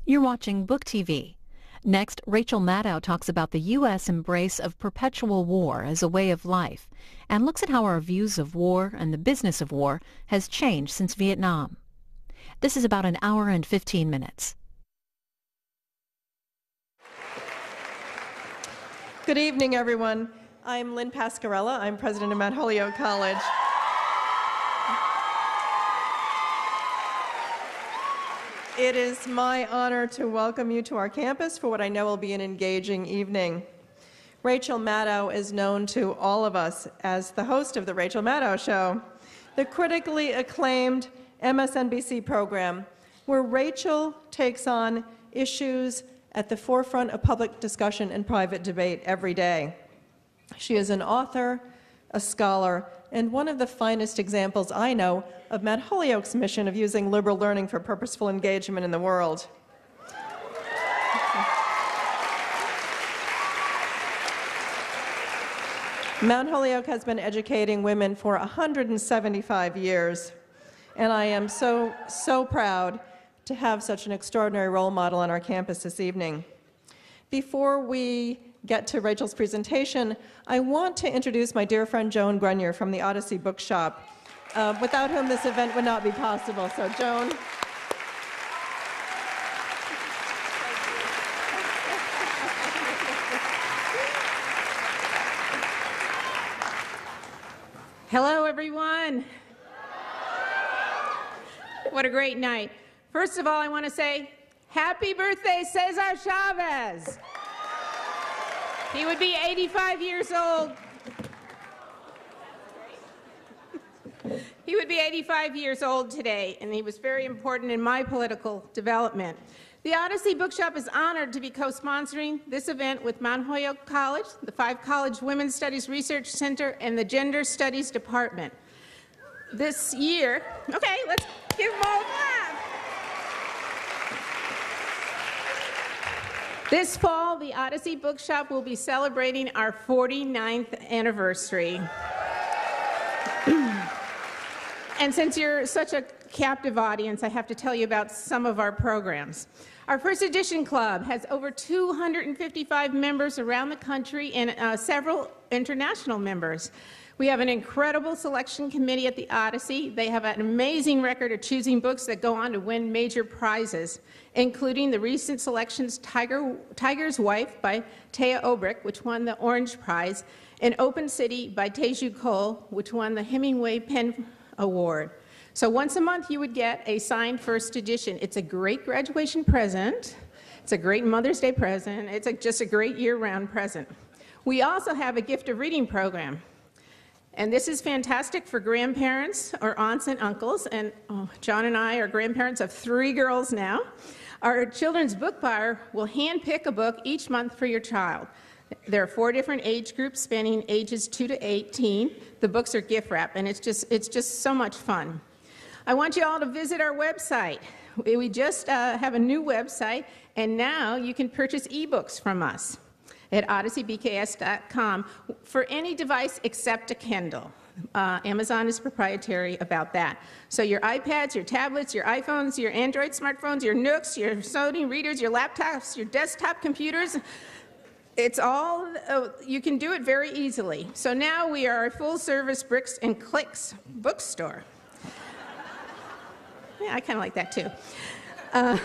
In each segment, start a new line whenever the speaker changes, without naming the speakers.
You're watching Book TV. Next, Rachel Maddow talks about the U.S. embrace of perpetual war as a way of life and looks at how our views of war and the business of war has changed since Vietnam. This is about an hour and 15 minutes.
Good evening, everyone. I'm Lynn Pascarella. I'm president of Mount Holyoke College. It is my honor to welcome you to our campus for what I know will be an engaging evening. Rachel Maddow is known to all of us as the host of The Rachel Maddow Show, the critically acclaimed MSNBC program where Rachel takes on issues at the forefront of public discussion and private debate every day. She is an author, a scholar, and one of the finest examples I know of Mount Holyoke's mission of using liberal learning for purposeful engagement in the world. Mount Holyoke has been educating women for 175 years, and I am so proud to have such an extraordinary role model on our campus this evening. Before we get to Rachel's presentation, I want to introduce my dear friend Joan Grenier from the Odyssey Bookshop, without whom this event would not be possible. So, Joan.
Hello, everyone. What a great night. First of all, I want to say, happy birthday, Cesar Chavez. He would be 85 years old. He would be 85 years old today, and he was very important in my political development. The Odyssey Bookshop is honored to be co-sponsoring this event with Mount Holyoke College, the Five College Women's Studies Research Center, and the Gender Studies Department. This year, okay, let's give them all a clap. This fall, the Odyssey Bookshop will be celebrating our 49th anniversary. And since you're such a captive audience, I have to tell you about some of our programs. Our First Edition Club has over 255 members around the country and several international members. We have an incredible selection committee at the Odyssey. They have an amazing record of choosing books that go on to win major prizes, including the recent selections Tiger's Wife by Taya Obrick, which won the Orange Prize, and Open City by Teju Cole, which won the Hemingway Pen Award. So once a month you would get a signed first edition. It's a great graduation present. It's a great Mother's Day present. It's just a great year-round present. We also have a gift of reading program. And this is fantastic for grandparents or aunts and uncles. And John and I are grandparents of 3 girls now. Our children's book buyer will hand-pick a book each month for your child. There are 4 different age groups spanning ages 2 to 18. The books are gift wrap, and it's just so much fun. I want you all to visit our website. We just have a new website, and now you can purchase ebooks from us at odysseybks.com for any device except a Kindle. Amazon is proprietary about that. So your iPads, your tablets, your iPhones, your Android smartphones, your Nooks, your Sony readers, your laptops, your desktop computers, it's all, you can do it very easily. So now we are a full-service bricks and clicks bookstore. Yeah, I kind of like that too.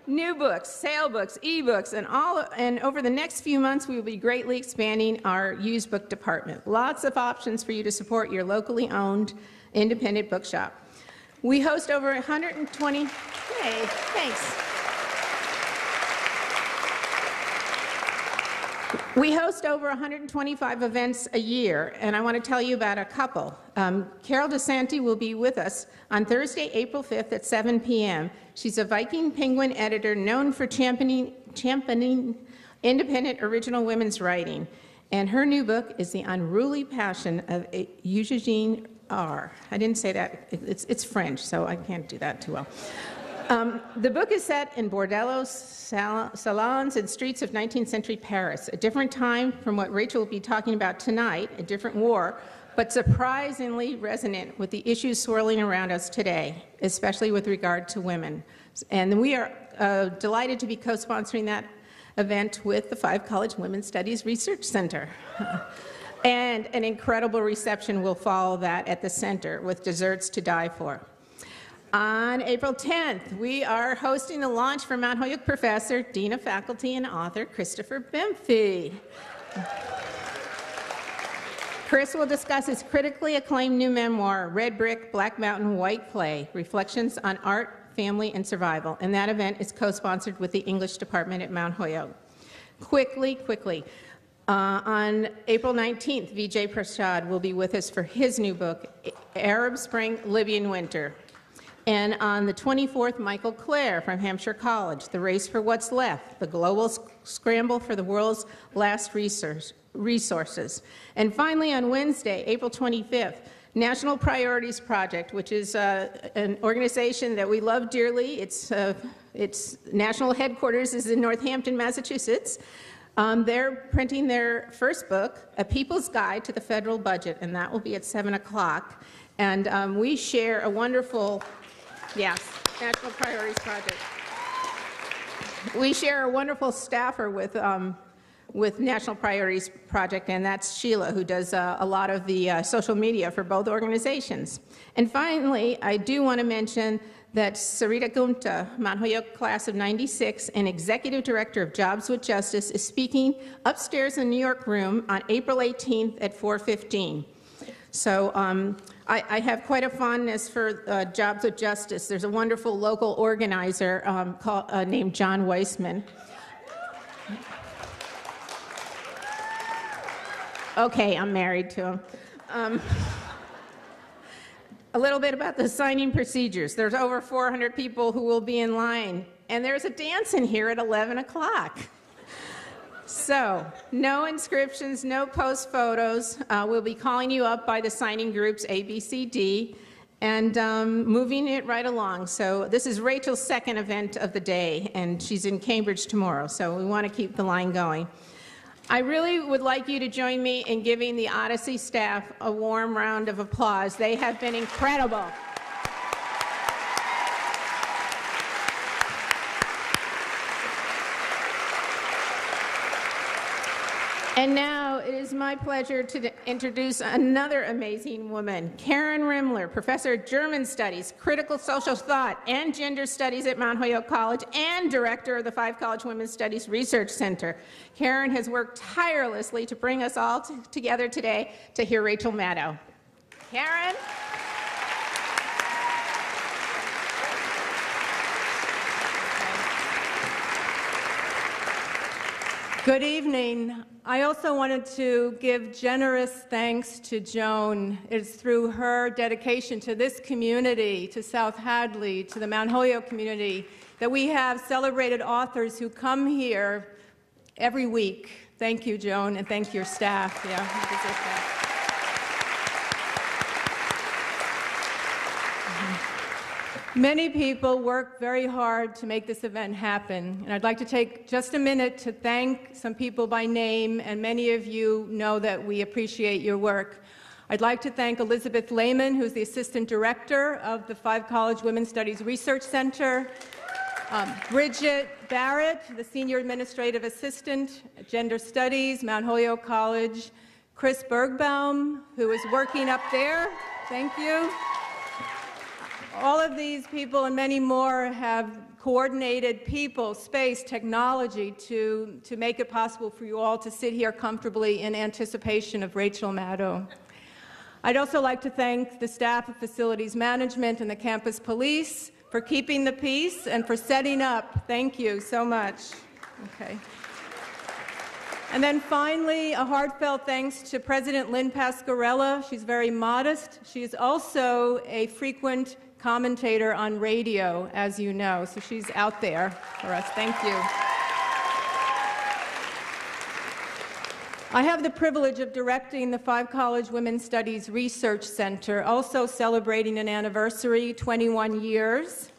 New books, sale books, ebooks, and over the next few months we will be greatly expanding our used book department. Lots of options for you to support your locally owned independent bookshop. We host over 120, hey, thanks. We host over 125 events a year, and I want to tell you about a couple. Carol DeSanti will be with us on Thursday, April 5th at 7 p.m. She's a Viking Penguin editor known for championing independent original women's writing, and her new book is The Unruly Passion of Eugenie R. I didn't say that. It's French, so I can't do that too well. The book is set in bordellos, salons, and streets of 19th century Paris, a different time from what Rachel will be talking about tonight, a different war, but surprisingly resonant with the issues swirling around us today, especially with regard to women. And we are delighted to be co-sponsoring that event with the Five College Women's Studies Research Center. And an incredible reception will follow that at the center with desserts to die for. On April 10th, we are hosting the launch for Mount Holyoke professor, dean of faculty, and author Christopher Bemphy. Chris will discuss his critically acclaimed new memoir, Red Brick, Black Mountain, White Clay, Reflections on Art, Family, and Survival. And that event is co-sponsored with the English department at Mount Holyoke. Quickly, on April 19th, Vijay Prasad will be with us for his new book, Arab Spring, Libyan Winter. And on the 24th, Michael Clare from Hampshire College, The Race for What's Left, the global scramble for the world's last resources. And finally, on Wednesday, April 25th, National Priorities Project, which is an organization that we love dearly. Its national headquarters is in Northampton, Massachusetts. They're printing their first book, A People's Guide to the Federal Budget, and that will be at 7 o'clock. And we share a wonderful, yes, National Priorities Project. We share a wonderful staffer with National Priorities Project, and that's Sheila, who does a lot of the social media for both organizations. And finally, I do want to mention that Sarita Gupta, Mount Holyoke class of '96 and Executive Director of Jobs with Justice, is speaking upstairs in the New York room on April 18th at 4:15. So I have quite a fondness for Jobs with Justice. There's a wonderful local organizer named John Weissman. Okay, I'm married to him. A little bit about the signing procedures. There's over 400 people who will be in line, and there's a dance in here at 11 o'clock. So, no inscriptions, no post photos. We'll be calling you up by the signing groups A, B, C, D, and moving it right along. So this is Rachel's second event of the day, and she's in Cambridge tomorrow, so we want to keep the line going. I really would like you to join me in giving the Odyssey staff a warm round of applause. They have been incredible. And now it is my pleasure to introduce another amazing woman, Karen Rimler, Professor of German Studies, Critical Social Thought, and Gender Studies at Mount Holyoke College, and Director of the Five College Women's Studies Research Center. Karen has worked tirelessly to bring us all together today to hear Rachel Maddow. Karen?
Good evening. I also wanted to give generous thanks to Joan. It's through her dedication to this community, to South Hadley, to the Mount Holyoke community, that we have celebrated authors who come here every week. Thank you, Joan, and thank your staff. Many people work very hard to make this event happen, and I'd like to take just a minute to thank some people by name, and many of you know that we appreciate your work. I'd like to thank Elizabeth Lehman, who's the Assistant Director of the Five College Women's Studies Research Center, Bridget Barrett, the Senior Administrative Assistant, Gender Studies, Mount Holyoke College, Chris Bergbaum, who is working up there. Thank you. All of these people and many more have coordinated people, space, technology to make it possible for you all to sit here comfortably in anticipation of Rachel Maddow. I'd also like to thank the staff of Facilities Management and the campus police for keeping the peace and for setting up. Thank you so much. Okay. And then finally, a heartfelt thanks to President Lynn Pasquarella. She's very modest. She is also a frequent commentator on radio, as you know, so she's out there for us. Thank you. I have the privilege of directing the Five College Women's Studies Research Center, also celebrating an anniversary, 21 years.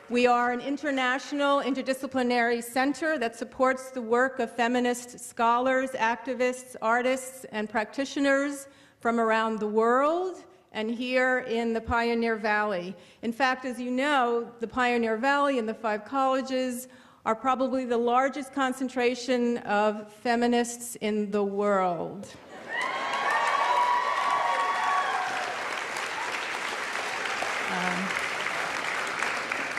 We are an international, interdisciplinary center that supports the work of feminist scholars, activists, artists, and practitioners from around the world, and here in the Pioneer Valley. In fact, as you know, the Pioneer Valley and the 5 colleges are probably the largest concentration of feminists in the world.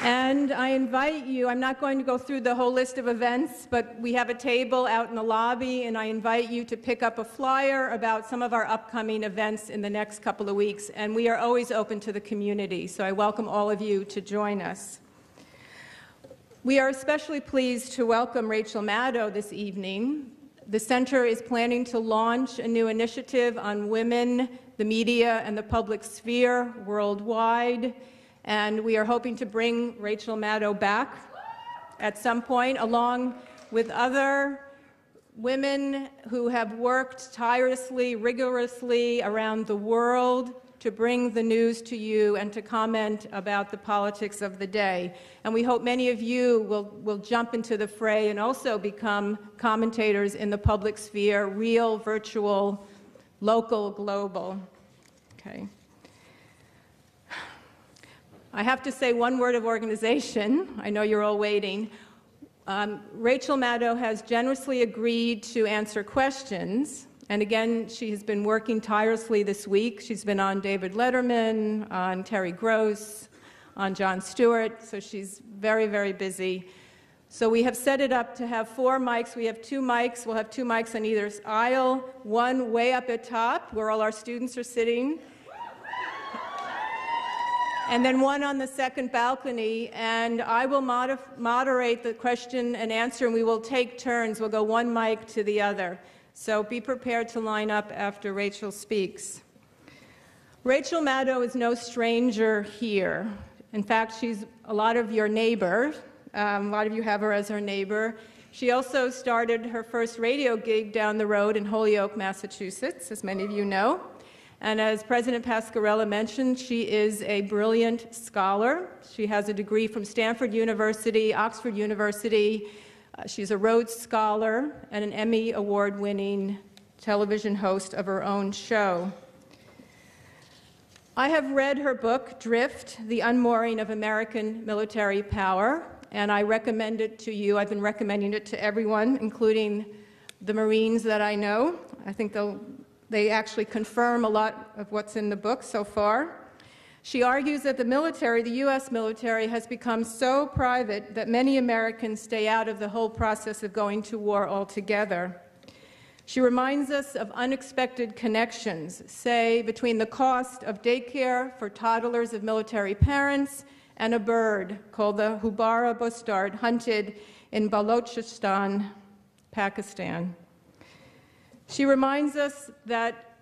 And I invite you, I'm not going to go through the whole list of events, but we have a table out in the lobby, and I invite you to pick up a flyer about some of our upcoming events in the next couple of weeks. And we are always open to the community, so I welcome all of you to join us. We are especially pleased to welcome Rachel Maddow this evening. The center is planning to launch a new initiative on women, the media, and the public sphere worldwide. And we are hoping to bring Rachel Maddow back at some point, along with other women who have worked tirelessly, rigorously around the world to bring the news to you and to comment about the politics of the day. And we hope many of you will jump into the fray and also become commentators in the public sphere, real, virtual, local, global. Okay. I have to say one word of organization. I know you're all waiting. Rachel Maddow has generously agreed to answer questions. And again, she has been working tirelessly this week. She's been on David Letterman, on Terry Gross, on Jon Stewart. So she's very, very busy. So we have set it up to have 4 mics. We have 2 mics. We'll have 2 mics on either aisle, one way up at top where all our students are sitting, and then one on the second balcony, and I will moderate the question and answer, and we will take turns. We'll go one mic to the other. So be prepared to line up after Rachel speaks. Rachel Maddow is no stranger here. In fact, she's a lot of your neighbor. A lot of you have her as her neighbor. She also started her first radio gig down the road in Holyoke, Massachusetts, as many of you know. And as President Pasquarella mentioned, she is a brilliant scholar. She has a degree from Stanford University, Oxford University. She's a Rhodes Scholar and an Emmy Award-winning television host of her own show. I have read her book, Drift, The Unmooring of American Military Power, and I recommend it to you. I've been recommending it to everyone, including the Marines that I know. I think they actually confirm a lot of what's in the book so far. She argues that the military, the U.S. military, has become so private that many Americans stay out of the whole process of going to war altogether. She reminds us of unexpected connections, say, between the cost of daycare for toddlers of military parents and a bird called the Hubara bustard hunted in Balochistan, Pakistan. She reminds us that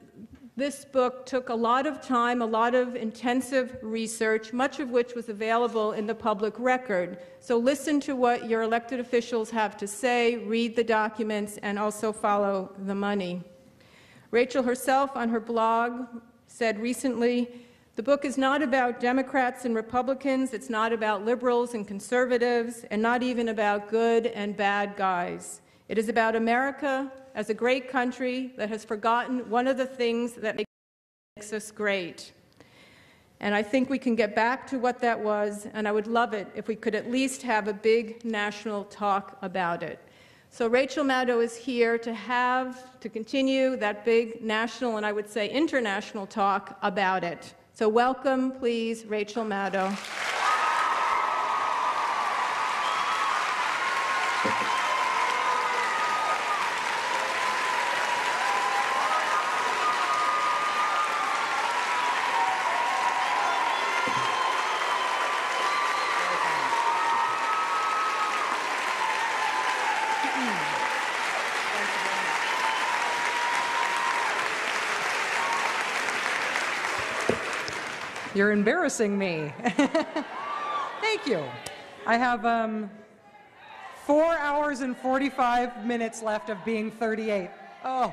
this book took a lot of time, a lot of intensive research, much of which was available in the public record. So listen to what your elected officials have to say, read the documents, and also follow the money. Rachel herself on her blog said recently, "The book is not about Democrats and Republicans, it's not about liberals and conservatives, and not even about good and bad guys. It is about America as a great country that has forgotten one of the things that makes us great." And I think we can get back to what that was, and I would love it if we could at least have a big national talk about it. So Rachel Maddow is here to continue that big national, and I would say international talk about it. So welcome, please, Rachel Maddow.
You're embarrassing me. Thank you. I have 4 hours and 45 minutes left of being 38. Oh.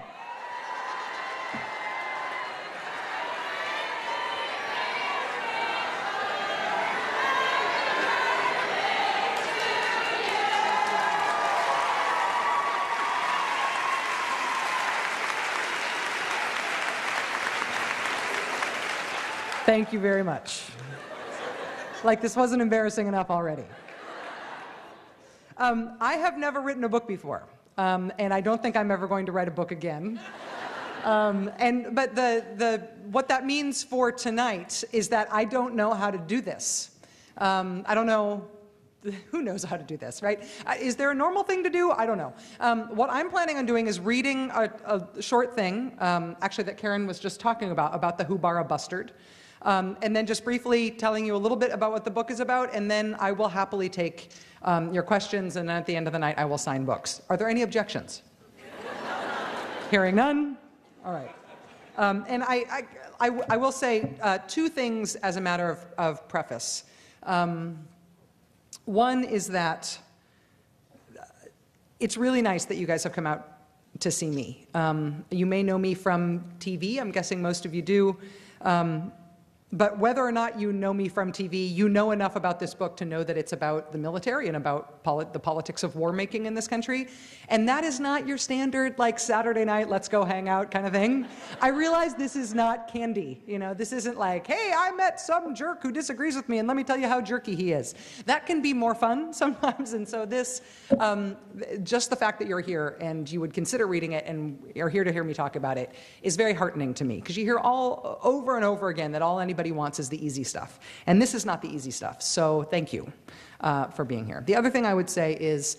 Thank you very much. Like this wasn't embarrassing enough already. I have never written a book before, and I don't think I'm ever going to write a book again. But what that means for tonight is that I don't know how to do this. I don't know. Who knows how to do this, right? Is there a normal thing to do? I don't know. What I'm planning on doing is reading a short thing, actually that Karen was just talking about the Hubara Bustard, and then just briefly telling you a little bit about what the book is about, and then I will happily take your questions, and then at the end of the night I will sign books. Are there any objections? Hearing none? All right. And I will say two things as a matter of preface. One is that it's really nice that you guys have come out to see me. You may know me from TV. I'm guessing most of you do. But whether or not you know me from TV, you know enough about this book to know that it's about the military and about the politics of war making in this country. And that is not your standard, like, Saturday night, let's go hang out kind of thing. I realize this is not candy. You know, this isn't like, hey, I met some jerk who disagrees with me and let me tell you how jerky he is. That can be more fun sometimes. And so this, just the fact that you're here and you would consider reading it and are here to hear me talk about it is very heartening to me, because you hear all over and over again that all anybody wants is the easy stuff. And this is not the easy stuff. So thank you for being here. The other thing I would say is,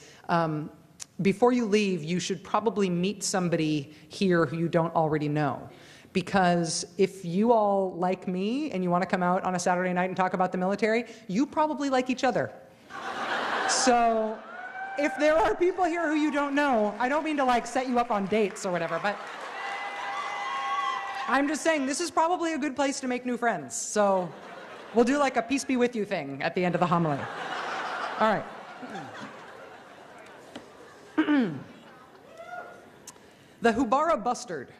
before you leave, you should probably meet somebody here who you don't already know. Because if you all like me and you want to come out on a Saturday night and talk about the military, you probably like each other. So if there are people here who you don't know, I don't mean to like set you up on dates or whatever, but I'm just saying this is probably a good place to make new friends. So we'll do like a peace be with you thing at the end of the homily. All right. The Hubara bustard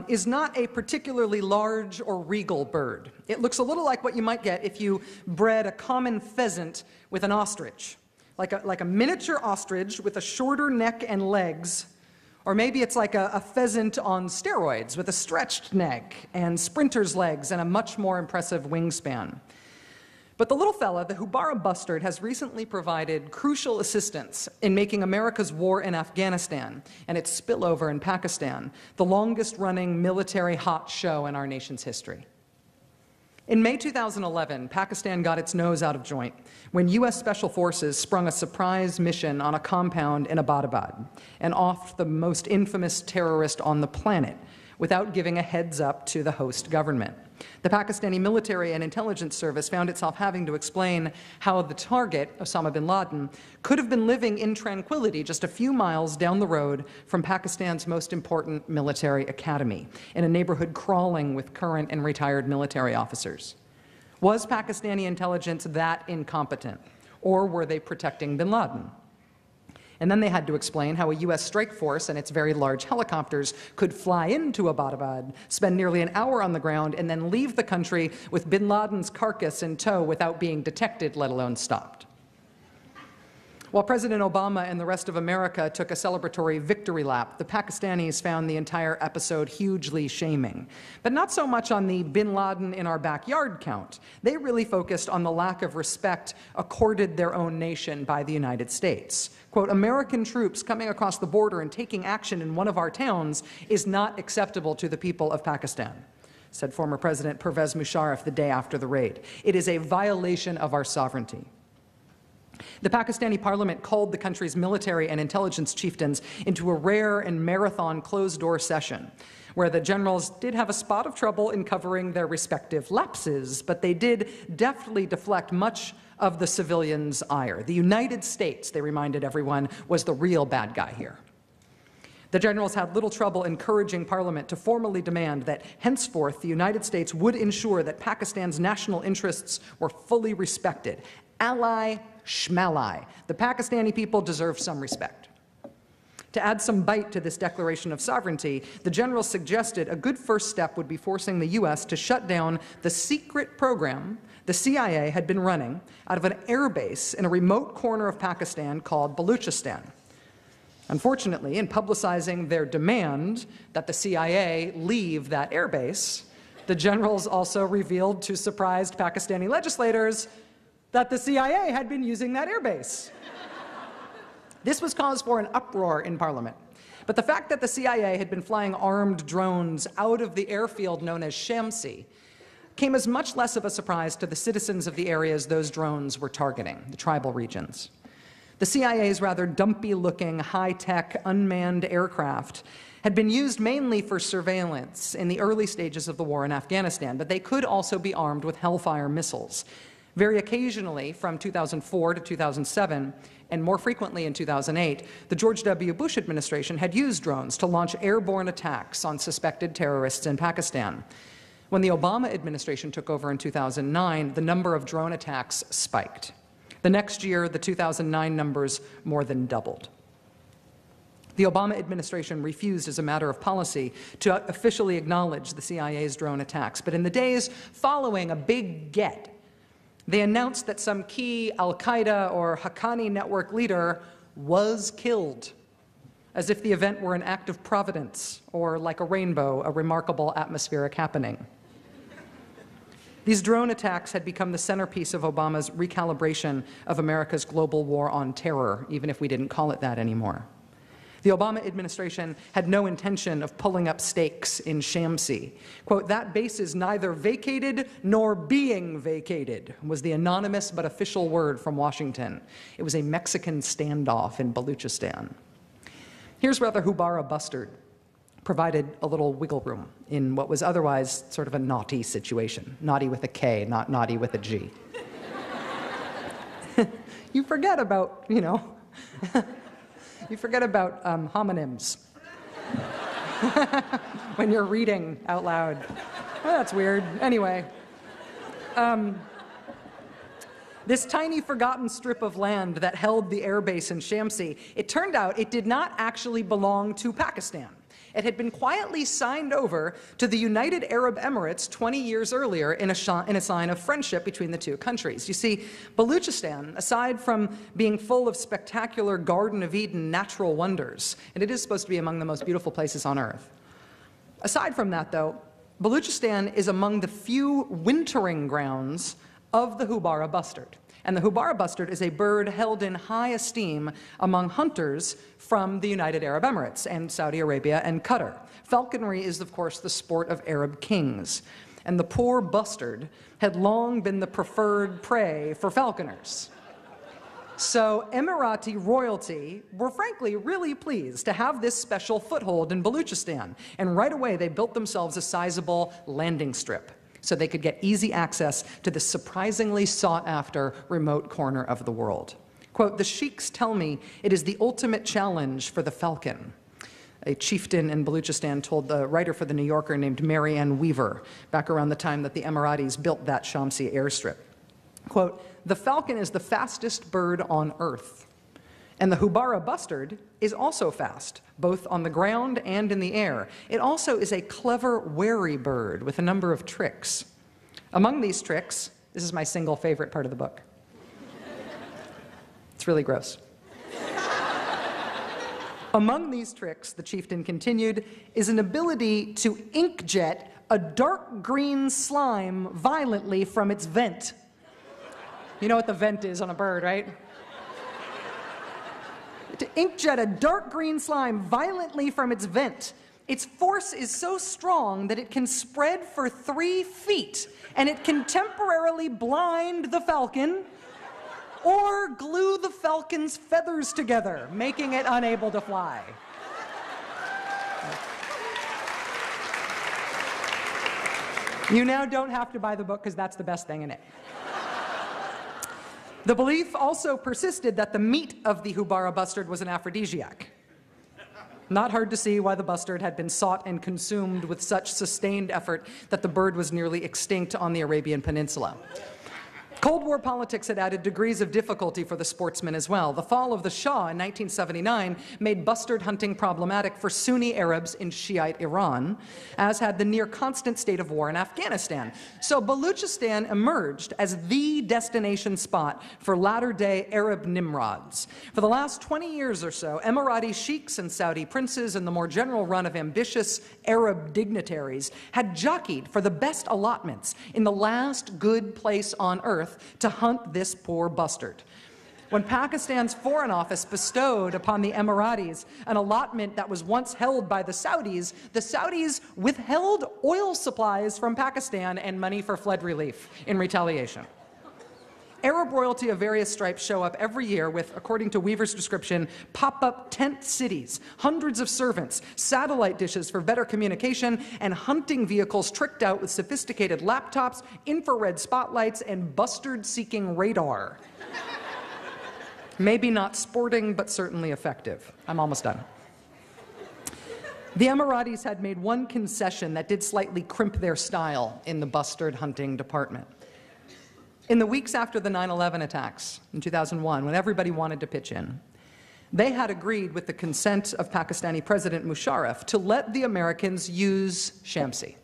is not a particularly large or regal bird. It looks a little like what you might get if you bred a common pheasant with an ostrich, like a miniature ostrich with a shorter neck and legs. Or maybe it's like a pheasant on steroids with a stretched neck and sprinter's legs and a much more impressive wingspan. But the little fella, the Hubara bustard, has recently provided crucial assistance in making America's war in Afghanistan and its spillover in Pakistan the longest-running military hot show in our nation's history. In May 2011, Pakistan got its nose out of joint when U.S. Special Forces sprung a surprise mission on a compound in Abbottabad and offed the most infamous terrorist on the planet without giving a heads up to the host government. The Pakistani military and intelligence service found itself having to explain how the target, Osama bin Laden, could have been living in tranquility just a few miles down the road from Pakistan's most important military academy, in a neighborhood crawling with current and retired military officers. Was Pakistani intelligence that incompetent, or were they protecting bin Laden? And then they had to explain how a U.S. strike force and its very large helicopters could fly into Abbottabad, spend nearly an hour on the ground, and then leave the country with bin Laden's carcass in tow without being detected, let alone stopped. While President Obama and the rest of America took a celebratory victory lap, the Pakistanis found the entire episode hugely shaming. But not so much on the bin Laden in our backyard count. They really focused on the lack of respect accorded their own nation by the United States. Quote, American troops coming across the border and taking action in one of our towns is not acceptable to the people of Pakistan, said former President Pervez Musharraf the day after the raid. It is a violation of our sovereignty. The Pakistani parliament called the country's military and intelligence chieftains into a rare and marathon closed-door session, where the generals did have a spot of trouble in covering their respective lapses, but they did deftly deflect much of the civilians' ire. The United States, they reminded everyone, was the real bad guy here. The generals had little trouble encouraging Parliament to formally demand that henceforth the United States would ensure that Pakistan's national interests were fully respected. Ally schmally. The Pakistani people deserve some respect. To add some bite to this declaration of sovereignty, the generals suggested a good first step would be forcing the U.S. to shut down the secret program the CIA had been running out of an airbase in a remote corner of Pakistan called Baluchistan. Unfortunately, in publicizing their demand that the CIA leave that airbase, The generals also revealed to surprised Pakistani legislators that the CIA had been using that airbase. This was cause for an uproar in Parliament. But the fact that the CIA had been flying armed drones out of the airfield known as Shamsi came as much less of a surprise to the citizens of the areas those drones were targeting, the tribal regions. The CIA's rather dumpy-looking, high-tech, unmanned aircraft had been used mainly for surveillance in the early stages of the war in Afghanistan, but they could also be armed with Hellfire missiles. Very occasionally, from 2004 to 2007, and more frequently in 2008, the George W. Bush administration had used drones to launch airborne attacks on suspected terrorists in Pakistan. When the Obama administration took over in 2009, the number of drone attacks spiked. The next year, the 2009 numbers more than doubled. The Obama administration refused, as a matter of policy, to officially acknowledge the CIA's drone attacks. But in the days following a big get, they announced that some key al-Qaeda or Haqqani network leader was killed, as if the event were an act of providence, or like a rainbow, a remarkable atmospheric happening. These drone attacks had become the centerpiece of Obama's recalibration of America's global war on terror, even if we didn't call it that anymore. The Obama administration had no intention of pulling up stakes in Shamsi. Quote, "That base is neither vacated nor being vacated," was the anonymous but official word from Washington. It was a Mexican standoff in Baluchistan. Here's where the Hubara Bustard provided a little wiggle room in what was otherwise sort of a naughty situation. Naughty with a K, not naughty with a G. You forget about, you forget about homonyms when you're reading out loud. Well, that's weird. Anyway, this tiny forgotten strip of land that held the airbase in Shamsi, it turned out it did not actually belong to Pakistan. It had been quietly signed over to the United Arab Emirates 20 years earlier in a sign of friendship between the two countries. You see, Baluchistan, aside from being full of spectacular Garden of Eden natural wonders, and it is supposed to be among the most beautiful places on earth, aside from that, though, Baluchistan is among the few wintering grounds of the Hubara bustard. And the Hubara bustard is a bird held in high esteem among hunters from the United Arab Emirates and Saudi Arabia and Qatar. Falconry is, of course, the sport of Arab kings. And the poor bustard had long been the preferred prey for falconers. So Emirati royalty were frankly really pleased to have this special foothold in Baluchistan. And right away they built themselves a sizable landing strip, so they could get easy access to this surprisingly sought-after remote corner of the world. Quote, "The sheiks tell me it is the ultimate challenge for the falcon," a chieftain in Baluchistan told the writer for The New Yorker named Mary Ann Weaver back around the time that the Emiratis built that Shamsi airstrip. Quote, "The falcon is the fastest bird on earth. And the Hubara bustard is also fast, both on the ground and in the air. It also is a clever, wary bird with a number of tricks. Among these tricks, this is my single favorite part of the book. It's really gross. Among these tricks, the chieftain continued, is an ability to inkjet a dark green slime violently from its vent." You know what the vent is on a bird, right? To inkjet a dark green slime violently from its vent. Its force is so strong that it can spread for 3 feet, and it can temporarily blind the falcon or glue the falcon's feathers together, making it unable to fly. You now don't have to buy the book because that's the best thing in it. The belief also persisted that the meat of the Hubara bustard was an aphrodisiac. Not hard to see why the bustard had been sought and consumed with such sustained effort that the bird was nearly extinct on the Arabian Peninsula. Cold War politics had added degrees of difficulty for the sportsmen as well. The fall of the Shah in 1979 made bustard hunting problematic for Sunni Arabs in Shiite Iran, as had the near-constant state of war in Afghanistan. So Baluchistan emerged as the destination spot for latter-day Arab Nimrods. For the last 20 years or so, Emirati sheiks and Saudi princes and the more general run of ambitious Arab dignitaries had jockeyed for the best allotments in the last good place on earth to hunt this poor bustard. When Pakistan's Foreign Office bestowed upon the Emiratis an allotment that was once held by the Saudis withheld oil supplies from Pakistan and money for flood relief in retaliation. Arab royalty of various stripes show up every year with, according to Weaver's description, pop-up tent cities, hundreds of servants, satellite dishes for better communication, and hunting vehicles tricked out with sophisticated laptops, infrared spotlights, and bustard-seeking radar. Maybe not sporting, but certainly effective. I'm almost done. The Emiratis had made one concession that did slightly crimp their style in the bustard hunting department. In the weeks after the 9/11 attacks in 2001, when everybody wanted to pitch in, they had agreed with the consent of Pakistani President Musharraf to let the Americans use Shamsi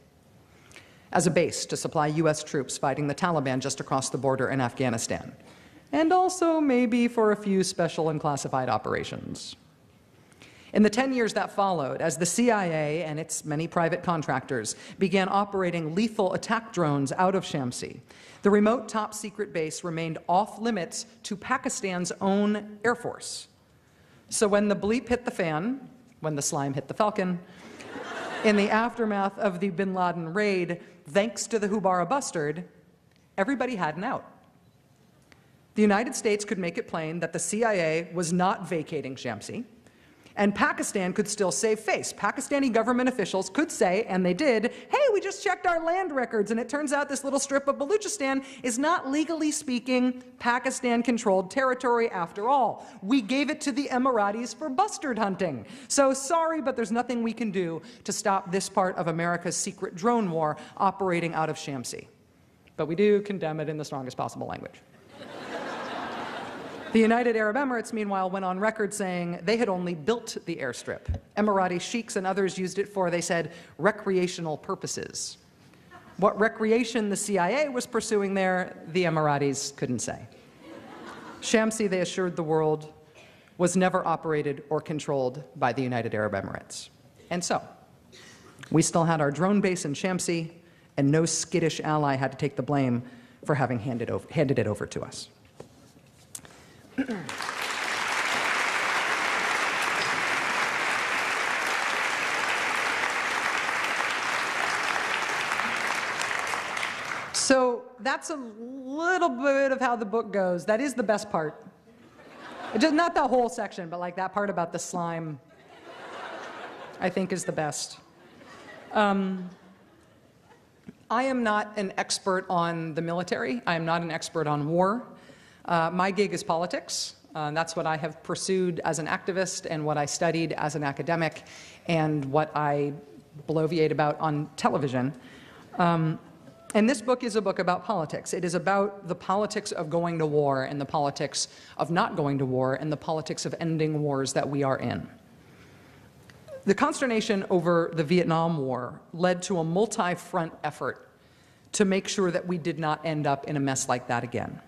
as a base to supply U.S. troops fighting the Taliban just across the border in Afghanistan, and also maybe for a few special and classified operations. In the 10 years that followed, as the CIA and its many private contractors began operating lethal attack drones out of Shamsi, the remote top-secret base remained off-limits to Pakistan's own Air Force. So when the bleep hit the fan, when the slime hit the falcon, in the aftermath of the bin Laden raid, thanks to the Hubara bustard, everybody had an out. The United States could make it plain that the CIA was not vacating Shamsi, and Pakistan could still save face. Pakistani government officials could say, and they did, hey, we just checked our land records, and it turns out this little strip of Baluchistan is not, legally speaking, Pakistan-controlled territory after all. We gave it to the Emiratis for bustard hunting. So sorry, but there's nothing we can do to stop this part of America's secret drone war operating out of Shamsi. But we do condemn it in the strongest possible language. The United Arab Emirates, meanwhile, went on record saying they had only built the airstrip. Emirati sheiks and others used it for, they said, recreational purposes. What recreation the CIA was pursuing there, the Emiratis couldn't say. Shamsi, they assured the world, was never operated or controlled by the United Arab Emirates. And so, we still had our drone base in Shamsi, and no skittish ally had to take the blame for having handed it over to us. So that's a little bit of how the book goes. That is the best part. Just not the whole section, but like that part about the slime, I think is the best. I am not an expert on the military. I am not an expert on war. My gig is politics. That's what I have pursued as an activist and what I studied as an academic and what I bloviate about on television. And this book is a book about politics. It is about the politics of going to war and the politics of not going to war and the politics of ending wars that we are in. The consternation over the Vietnam War led to a multi-front effort to make sure that we did not end up in a mess like that again.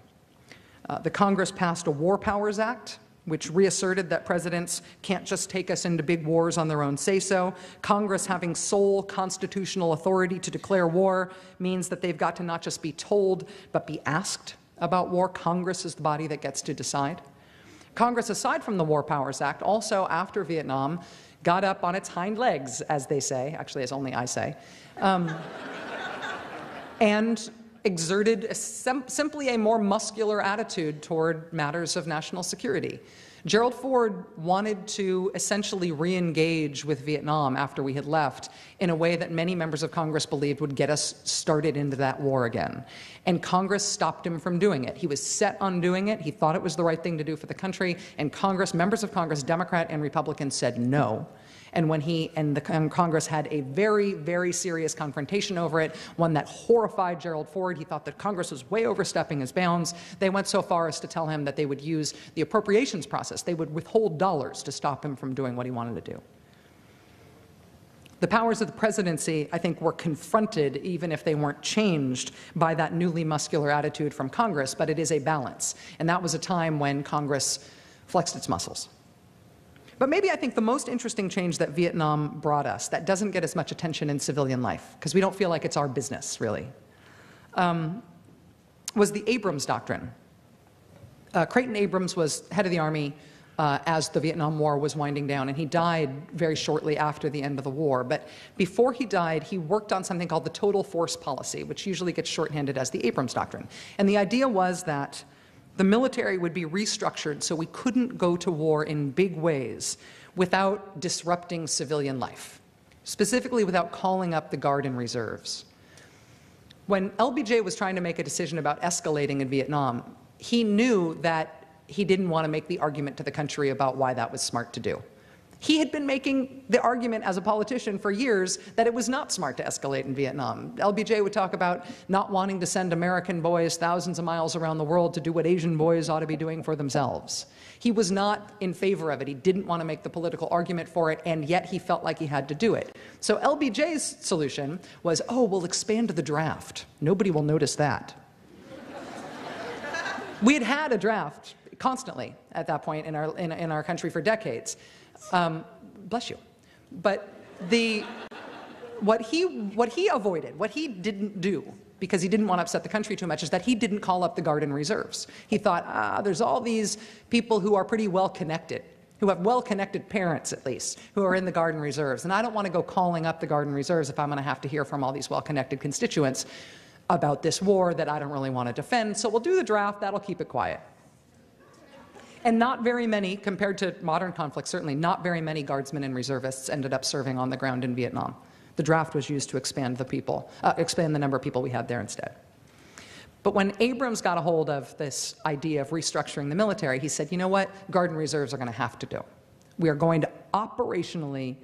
The Congress passed a War Powers Act, which reasserted that presidents can't just take us into big wars on their own say-so. Congress having sole constitutional authority to declare war means that they've got to not just be told, but be asked about war. Congress is the body that gets to decide. Congress, aside from the War Powers Act, also after Vietnam, got up on its hind legs, as they say, actually as only I say, and exerted simply a more muscular attitude toward matters of national security. Gerald Ford wanted to essentially re-engage with Vietnam after we had left in a way that many members of Congress believed would get us started into that war again. And Congress stopped him from doing it. He was set on doing it. He thought it was the right thing to do for the country. And Congress, members of Congress, Democrat and Republican, said no. And when he and the Congress had a very, very serious confrontation over it, one that horrified Gerald Ford, he thought that Congress was way overstepping his bounds. They went so far as to tell him that they would use the appropriations process. They would withhold dollars to stop him from doing what he wanted to do. The powers of the presidency, I think, were confronted, even if they weren't changed, by that newly muscular attitude from Congress, but it is a balance. And that was a time when Congress flexed its muscles. But maybe I think the most interesting change that Vietnam brought us, that doesn't get as much attention in civilian life, because we don't feel like it's our business, really, was the Abrams Doctrine. Creighton Abrams was head of the Army as the Vietnam War was winding down, and he died very shortly after the end of the war. But before he died, he worked on something called the Total Force Policy, which usually gets shorthanded as the Abrams Doctrine. And the idea was that the military would be restructured so we couldn't go to war in big ways without disrupting civilian life, specifically without calling up the Guard and Reserves. When LBJ was trying to make a decision about escalating in Vietnam, he knew that he didn't want to make the argument to the country about why that was smart to do. He had been making the argument as a politician for years that it was not smart to escalate in Vietnam. LBJ would talk about not wanting to send American boys thousands of miles around the world to do what Asian boys ought to be doing for themselves. He was not in favor of it. He didn't want to make the political argument for it, and yet he felt like he had to do it. So LBJ's solution was, oh, we'll expand the draft. Nobody will notice that. We had had a draft constantly at that point in our country for decades. Bless you. But what he avoided, what he didn't do, because he didn't want to upset the country too much, is that he didn't call up the Guard and Reserves. He thought, there's all these people who are pretty well connected, who have well-connected parents at least, who are in the Guard and Reserves, and I don't want to go calling up the Guard and Reserves if I'm going to have to hear from all these well-connected constituents about this war that I don't really want to defend, so we'll do the draft, that'll keep it quiet. And not very many, compared to modern conflicts, certainly not very many Guardsmen and Reservists ended up serving on the ground in Vietnam. The draft was used to expand the number of people we had there instead. But when Abrams got a hold of this idea of restructuring the military, he said, you know what, Guard and Reserves are going to have to do. We are going to operationally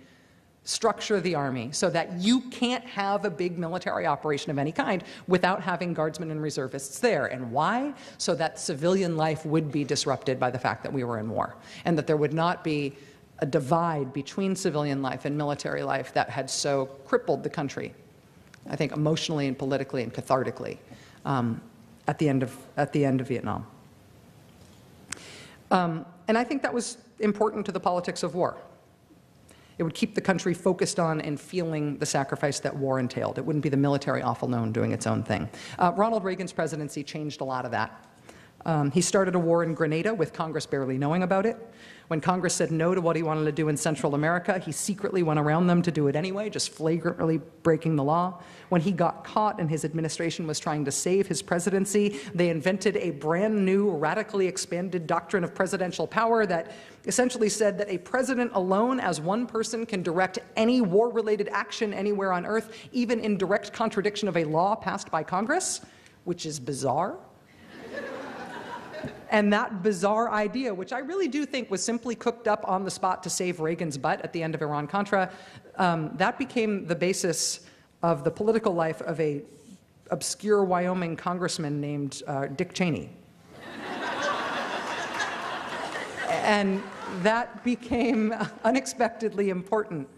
structure the Army so that you can't have a big military operation of any kind without having Guardsmen and Reservists there. And why? So that civilian life would be disrupted by the fact that we were in war, and that there would not be a divide between civilian life and military life that had so crippled the country, I think emotionally and politically and cathartically, at the end of Vietnam. And I think that was important to the politics of war. It would keep the country focused on and feeling the sacrifice that war entailed. It wouldn't be the military awful known doing its own thing. Ronald Reagan's presidency changed a lot of that. He started a war in Grenada with Congress barely knowing about it. When Congress said no to what he wanted to do in Central America, he secretly went around them to do it anyway, just flagrantly breaking the law. When he got caught and his administration was trying to save his presidency, they invented a brand new, radically expanded doctrine of presidential power that essentially said that a president alone, as one person, can direct any war-related action anywhere on earth, even in direct contradiction of a law passed by Congress, which is bizarre. And that bizarre idea, which I really do think was simply cooked up on the spot to save Reagan's butt at the end of Iran-Contra, that became the basis of the political life of an obscure Wyoming congressman named Dick Cheney. And that became unexpectedly important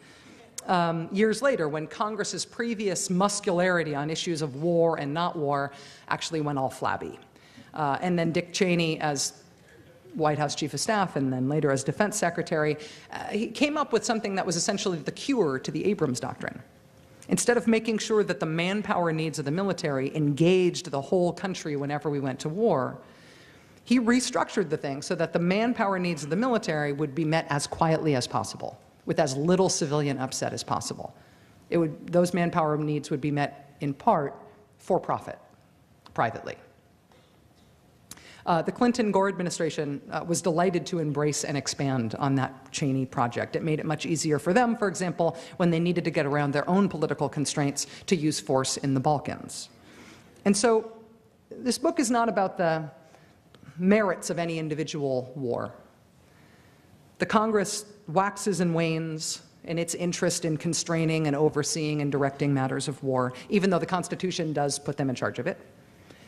years later, when Congress's previous muscularity on issues of war and not war actually went all flabby. And then Dick Cheney, as White House Chief of Staff and then later as Defense Secretary, he came up with something that was essentially the cure to the Abrams Doctrine. Instead of making sure that the manpower needs of the military engaged the whole country whenever we went to war, he restructured the thing so that the manpower needs of the military would be met as quietly as possible, with as little civilian upset as possible. Those manpower needs would be met in part for profit, privately. The Clinton-Gore administration was delighted to embrace and expand on that Cheney project. It made it much easier for them, for example, when they needed to get around their own political constraints to use force in the Balkans. And so this book is not about the merits of any individual war. The Congress waxes and wanes, in its interest in constraining and overseeing and directing matters of war, even though the Constitution does put them in charge of it.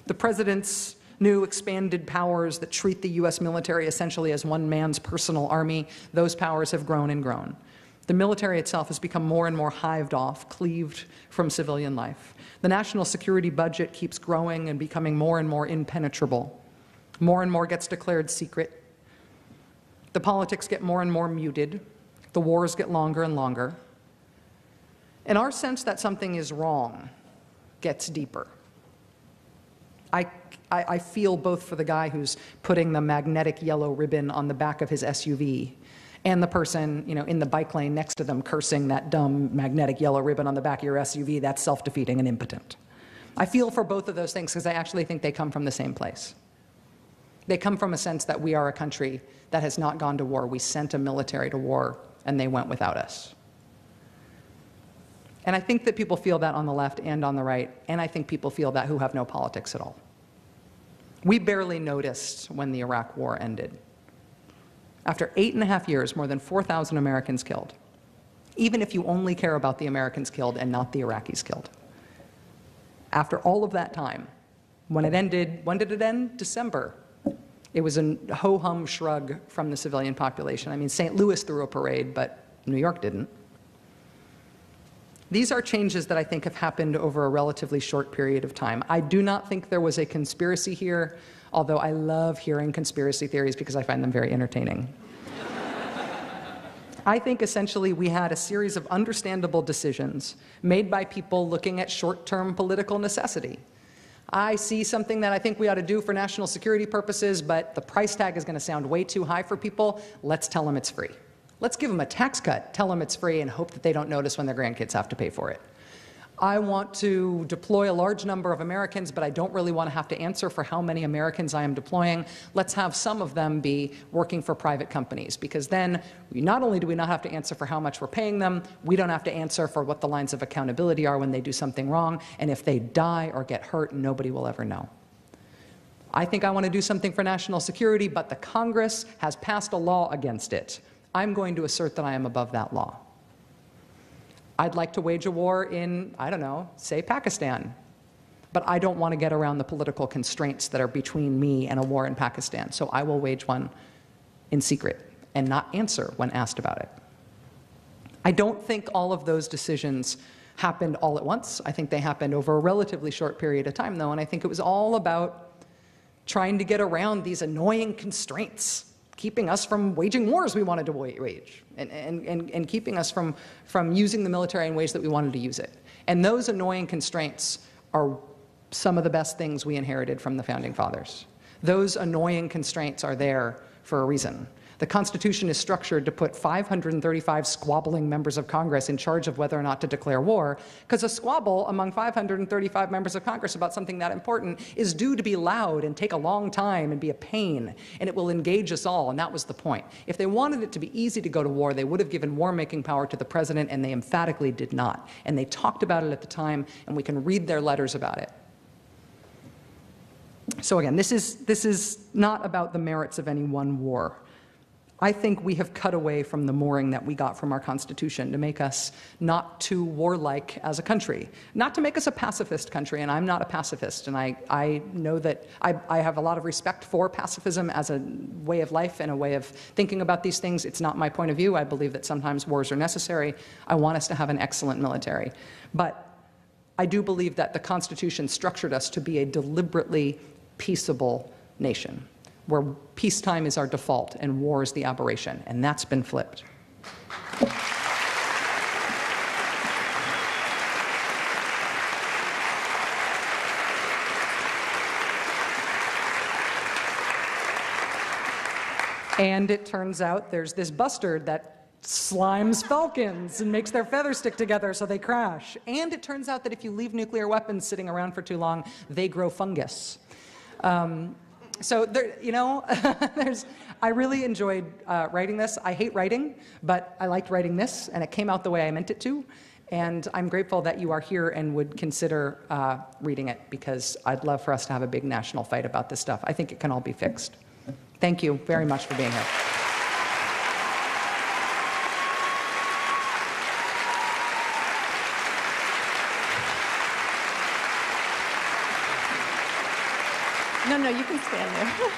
The president's new expanded powers that treat the U.S. military essentially as one man's personal army, those powers have grown and grown. The military itself has become more and more hived off, cleaved from civilian life. The national security budget keeps growing and becoming more and more impenetrable. More and more gets declared secret. The politics get more and more muted. The wars get longer and longer. And our sense that something is wrong gets deeper. I feel both for the guy who's putting the magnetic yellow ribbon on the back of his SUV and the person, in the bike lane next to them cursing that dumb magnetic yellow ribbon on the back of your SUV. That's self-defeating and impotent. I feel for both of those things because I actually think they come from the same place. They come from a sense that we are a country that has not gone to war. We sent a military to war, and they went without us. And I think that people feel that on the left and on the right, and I think people feel that who have no politics at all. We barely noticed when the Iraq War ended. After 8.5 years, more than 4,000 Americans killed, even if you only care about the Americans killed and not the Iraqis killed. After all of that time, when it ended, when did it end? December. It was a ho-hum shrug from the civilian population. I mean, St. Louis threw a parade, but New York didn't. These are changes that I think have happened over a relatively short period of time. I do not think there was a conspiracy here, although I love hearing conspiracy theories because I find them very entertaining. I think essentially we had a series of understandable decisions made by people looking at short-term political necessity. I see something that I think we ought to do for national security purposes, but the price tag is going to sound way too high for people. Let's tell them it's free. Let's give them a tax cut, tell them it's free, and hope that they don't notice when their grandkids have to pay for it. I want to deploy a large number of Americans, but I don't really want to have to answer for how many Americans I am deploying. Let's have some of them be working for private companies, because then not only do we not have to answer for how much we're paying them, we don't have to answer for what the lines of accountability are when they do something wrong, and if they die or get hurt, nobody will ever know. I think I want to do something for national security, but the Congress has passed a law against it. I'm going to assert that I am above that law. I'd like to wage a war in, I don't know, say Pakistan. But I don't want to get around the political constraints that are between me and a war in Pakistan. So I will wage one in secret and not answer when asked about it. I don't think all of those decisions happened all at once. I think they happened over a relatively short period of time, though, and I think it was all about trying to get around these annoying constraints, keeping us from waging wars we wanted to wage, and keeping us from using the military in ways that we wanted to use it. And those annoying constraints are some of the best things we inherited from the Founding Fathers. Those annoying constraints are there for a reason. The Constitution is structured to put 535 squabbling members of Congress in charge of whether or not to declare war, because a squabble among 535 members of Congress about something that important is due to be loud and take a long time and be a pain, and it will engage us all, and that was the point. If they wanted it to be easy to go to war, they would have given war-making power to the president, and they emphatically did not. And they talked about it at the time, and we can read their letters about it. So again, this is not about the merits of any one war. I think we have cut away from the mooring that we got from our Constitution to make us not too warlike as a country, not to make us a pacifist country, and I'm not a pacifist, and I know that I have a lot of respect for pacifism as a way of life and a way of thinking about these things. It's not my point of view. I believe that sometimes wars are necessary. I want us to have an excellent military. But I do believe that the Constitution structured us to be a deliberately peaceable nation, where peacetime is our default and war is the aberration, and that's been flipped. And it turns out there's this bustard that slimes falcons and makes their feathers stick together so they crash. And it turns out that if you leave nuclear weapons sitting around for too long, they grow fungus. So there, I really enjoyed writing this. I hate writing, but I liked writing this, and it came out the way I meant it to. And I'm grateful that you are here and would consider reading it, because I'd love for us to have a big national fight about this stuff. I think it can all be fixed. Thank you very much for being here.
No, you can stand there.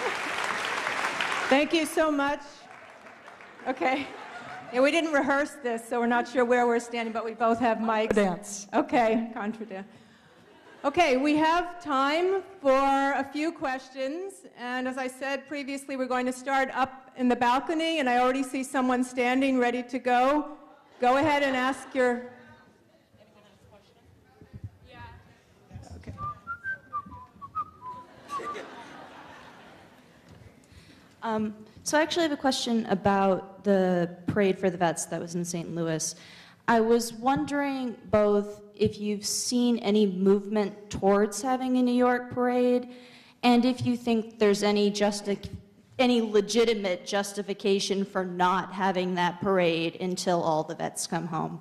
Thank you so much. Okay. Yeah, we didn't rehearse this, so we're not sure where we're standing, but we both have mics.
Dance.
Okay, contra. Okay, we have time for a few questions, and as I said previously, we're going to start up in the balcony, and I already see someone standing ready to go. Go ahead and ask your...
So I actually have a question about the parade for the vets that was in St. Louis. I was wondering both if you've seen any movement towards having a New York parade, and if you think there's any legitimate justification for not having that parade until all the vets come home.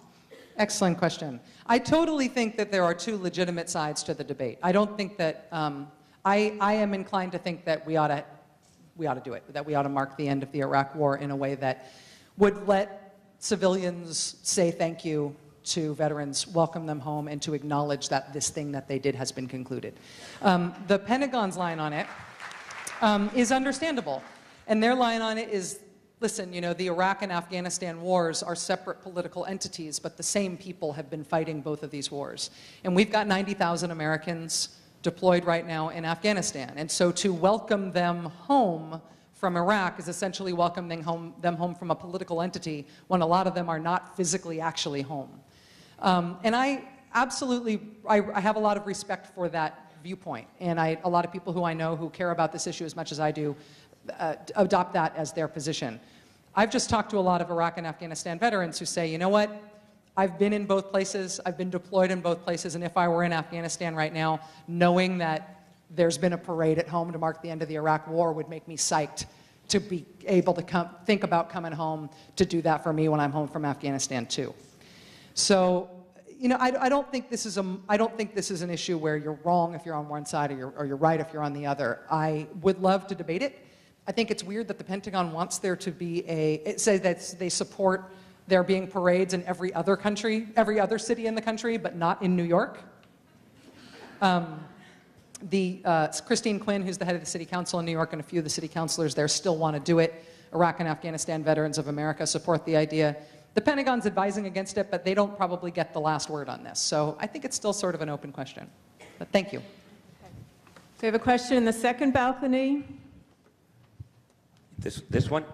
Excellent question. I totally think that there are two legitimate sides to the debate. I don't think that, I am inclined to think that we ought to do it, that we ought to mark the end of the Iraq War in a way that would let civilians say thank you to veterans, welcome them home, and to acknowledge that this thing that they did has been concluded. The Pentagon's line on it is understandable. And their line on it is, listen, you know, the Iraq and Afghanistan wars are separate political entities, but the same people have been fighting both of these wars. And we've got 90,000 Americans deployed right now in Afghanistan. And so to welcome them home from Iraq is essentially welcoming them home from a political entity when a lot of them are not physically actually home. And I absolutely, I have a lot of respect for that viewpoint. And a lot of people who I know who care about this issue as much as I do adopt that as their position. I've just talked to a lot of Iraq and Afghanistan veterans who say, you know what? I've been in both places, I've been deployed in both places, and if I were in Afghanistan right now, knowing that there's been a parade at home to mark the end of the Iraq War would make me psyched to be able to think about coming home to do that for me when I'm home from Afghanistan too. So, you know, I don't think this is an issue where you're wrong if you're on one side or you're right if you're on the other. I would love to debate it. I think it's weird that the Pentagon wants there to be it says that they support there being parades in every other country, every other city in the country, but not in New York. Christine Quinn, who's the head of the city council in New York, and a few of the city councilors there still want to do it. Iraq and Afghanistan Veterans of America support the idea. The Pentagon's advising against it, but they don't probably get the last word on this. So I think it's still sort of an open question. But thank you.
So we have a question in the second balcony.
This one?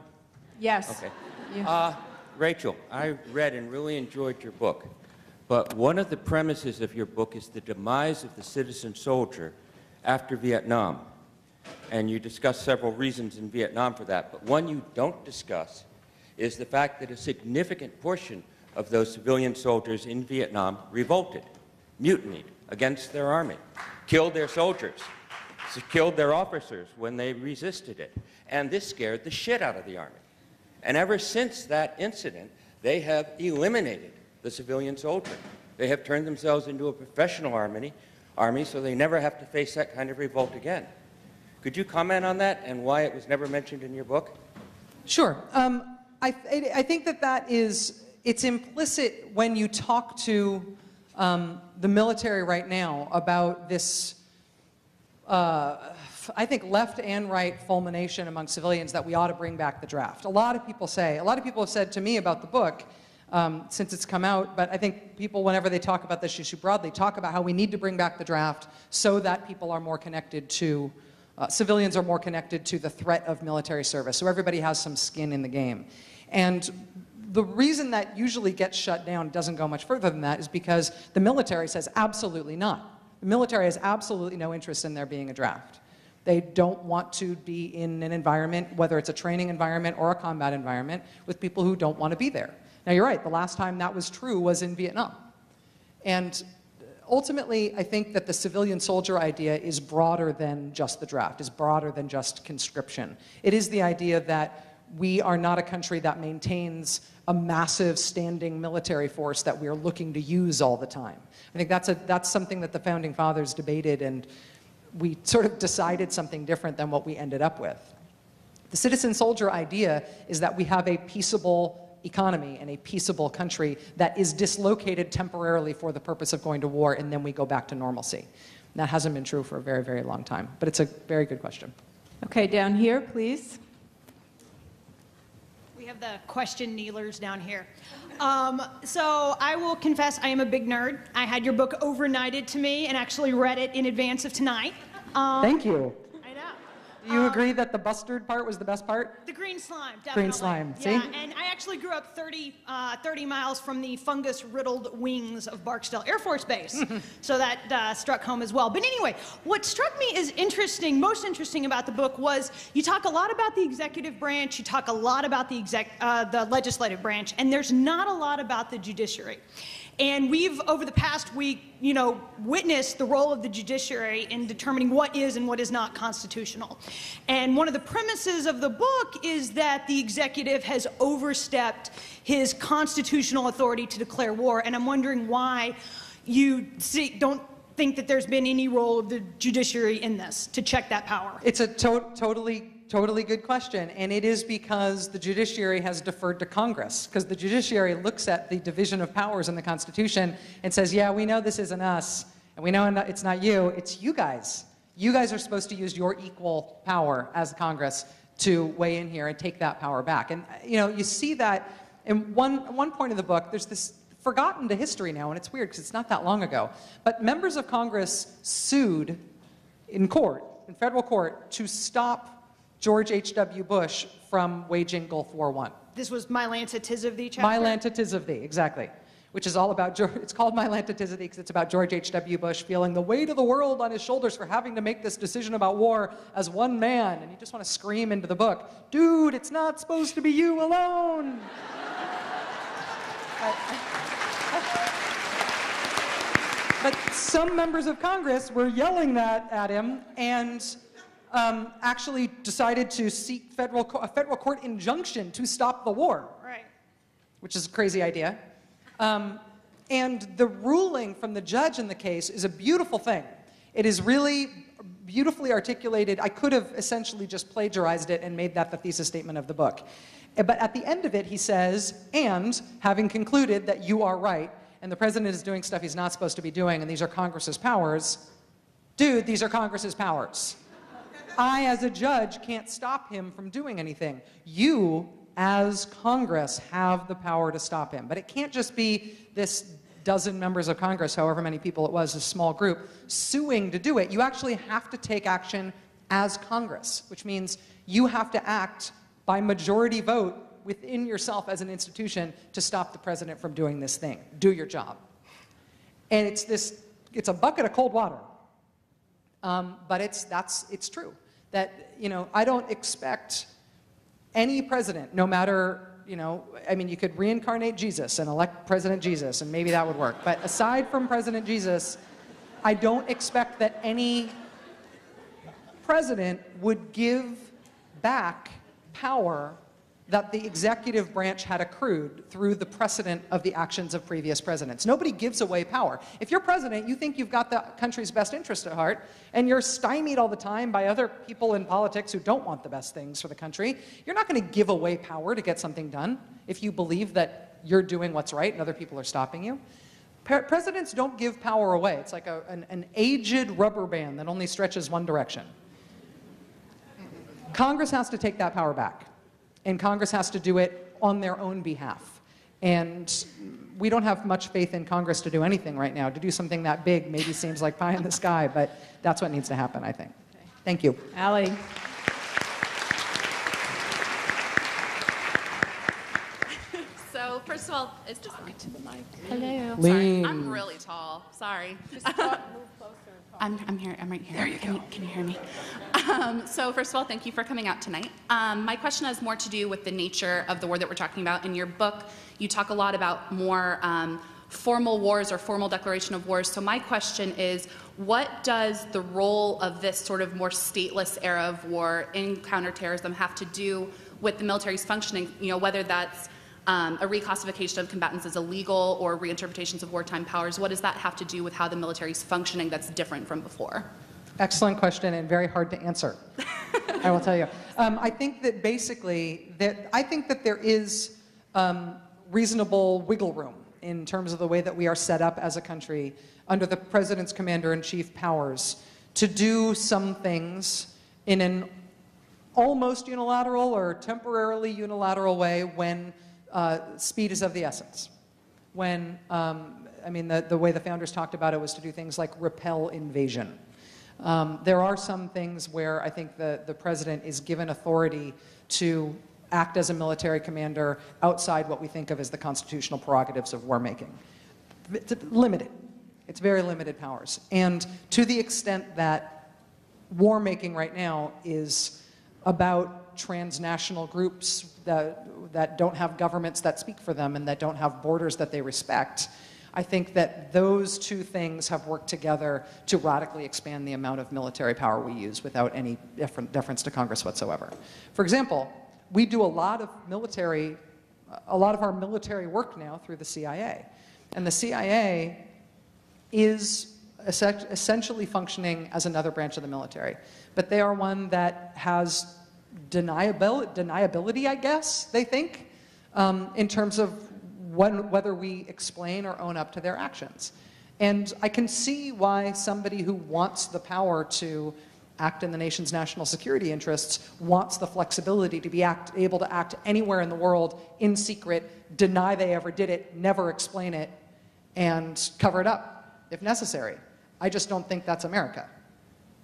Yes.
Okay.
Yeah.
Rachel, I read and really enjoyed your book, but one of the premises of your book is the demise of the citizen soldier after Vietnam. And you discuss several reasons in Vietnam for that, but one you don't discuss is the fact that a significant portion of those civilian soldiers in Vietnam revolted, mutinied against their army, killed their soldiers, killed their officers when they resisted it. And this scared the shit out of the army. And ever since that incident, they have eliminated the civilian soldier. They have turned themselves into a professional army so they never have to face that kind of revolt again. Could you comment on that and why it was never mentioned in your book?
Sure. I think it's implicit when you talk to the military right now about this I think left and right fulmination among civilians that we ought to bring back the draft. A lot of people have said to me about the book since it's come out, but I think people, whenever they talk about this issue broadly, talk about how we need to bring back the draft so that people are more connected to, civilians are more connected to the threat of military service, so everybody has some skin in the game. And the reason that usually gets shut down, doesn't go much further than that, is because the military says absolutely not. The military has absolutely no interest in there being a draft. They don't want to be in an environment, whether it's a training environment or a combat environment, with people who don't want to be there. Now, you're right, the last time that was true was in Vietnam. And ultimately, I think that the civilian soldier idea is broader than just the draft, is broader than just conscription. It is the idea that we are not a country that maintains a massive standing military force that we are looking to use all the time. I think that's something that the Founding Fathers debated, and we sort of decided something different than what we ended up with. The citizen soldier idea is that we have a peaceable economy and a peaceable country that is dislocated temporarily for the purpose of going to war, and then we go back to normalcy. That hasn't been true for a very, very long time. But it's a very good question.
Okay, down here, please.
We have the question kneelers down here. So I will confess I am a big nerd. I had your book overnighted to me and actually read it in advance of tonight.
Thank you.
I know.
Do you agree that the bustard part was the best part?
The green slime, definitely.
Green slime, see?
Yeah, and I actually grew up 30 miles from the fungus-riddled wings of Barksdale Air Force Base, so that struck home as well. But anyway, what struck me as interesting, most interesting about the book was you talk a lot about the executive branch, you talk a lot about the legislative branch, and there's not a lot about the judiciary. And we've, over the past week, witnessed the role of the judiciary in determining what is and what is not constitutional. And one of the premises of the book is that the executive has overstepped his constitutional authority to declare war. And I'm wondering why you don't think that there's been any role of the judiciary in this to check that power.
It's a totally good question, and it is because the judiciary has deferred to Congress, because the judiciary looks at the division of powers in the Constitution and says, yeah, we know this isn't us, and we know it's not you, it's you guys. You guys are supposed to use your equal power as Congress to weigh in here and take that power back. And you see that in one point of the book, there's this forgotten to history now, and it's weird because it's not that long ago, but members of Congress sued in federal court, to stop George H.W. Bush from waging Gulf War I.
This was My Lanta Tis of Thee chapter?
My Lanta Tis of Thee, exactly. Which is all about, it's called My Lanta Tis of Thee because it's about George H.W. Bush feeling the weight of the world on his shoulders for having to make this decision about war as one man. And you just want to scream into the book, dude, it's not supposed to be you alone. But some members of Congress were yelling that at him and actually decided to seek a federal court injunction to stop the war.
Right.
Which is a crazy idea. And the ruling from the judge in the case is a beautiful thing. It is really beautifully articulated. I could have essentially just plagiarized it and made that the thesis statement of the book. But at the end of it, he says, and having concluded that you are right, and the president is doing stuff he's not supposed to be doing, and these are Congress's powers, dude, these are Congress's powers. I, as a judge, can't stop him from doing anything. You, as Congress, have the power to stop him. But it can't just be this dozen members of Congress, however many people it was, a small group, suing to do it. You actually have to take action as Congress, which means you have to act by majority vote within yourself as an institution to stop the president from doing this thing. Do your job. And it's a bucket of cold water. But it's true that, I don't expect any president, no matter, you could reincarnate Jesus and elect President Jesus, and maybe that would work. But aside from President Jesus, I don't expect that any president would give back power that the executive branch had accrued through the precedent of the actions of previous presidents. Nobody gives away power. If you're president, you think you've got the country's best interest at heart, and you're stymied all the time by other people in politics who don't want the best things for the country. You're not going to give away power to get something done if you believe that you're doing what's right and other people are stopping you. Presidents don't give power away. It's like an aged rubber band that only stretches one direction. Congress has to take that power back. And Congress has to do it on their own behalf. And we don't have much faith in Congress to do anything right now. To do something that big maybe seems like pie in the sky, but that's what needs to happen, I think. Okay. Thank you.
Allie.
So first of all, it's just right to the mic.
Hello.
Sorry, I'm really tall. Sorry. I'm here. I'm right here.
There you go.
Can you hear me? So first of all, thank you for coming out tonight. My question has more to do with the nature of the war that we're talking about. In your book, you talk a lot about more formal wars or formal declaration of wars. So my question is, what does the role of this sort of more stateless era of war in counterterrorism have to do with the military's functioning? Whether that's a reclassification of combatants as illegal or reinterpretations of wartime powers. What does that have to do with how the military is functioning that's different from before?
Excellent question and very hard to answer. I will tell you. I think that basically, there is reasonable wiggle room in terms of the way that we are set up as a country under the president's commander-in-chief powers to do some things in an almost unilateral or temporarily unilateral way when speed is of the essence. When, the way the founders talked about it was to do things like repel invasion. There are some things where I think the president is given authority to act as a military commander outside what we think of as the constitutional prerogatives of war making. It's limited. It's very limited powers. And to the extent that war making right now is about transnational groups that don't have governments that speak for them and that don't have borders that they respect, I think that those two things have worked together to radically expand the amount of military power we use without any deference to Congress whatsoever. For example, we do a lot of our military work now through the CIA. And the CIA is essentially functioning as another branch of the military. But they are one that has deniability, I guess, they think, in terms of whether we explain or own up to their actions. And I can see why somebody who wants the power to act in the nation's national security interests wants the flexibility to be able to act anywhere in the world in secret, deny they ever did it, never explain it, and cover it up if necessary. I just don't think that's America.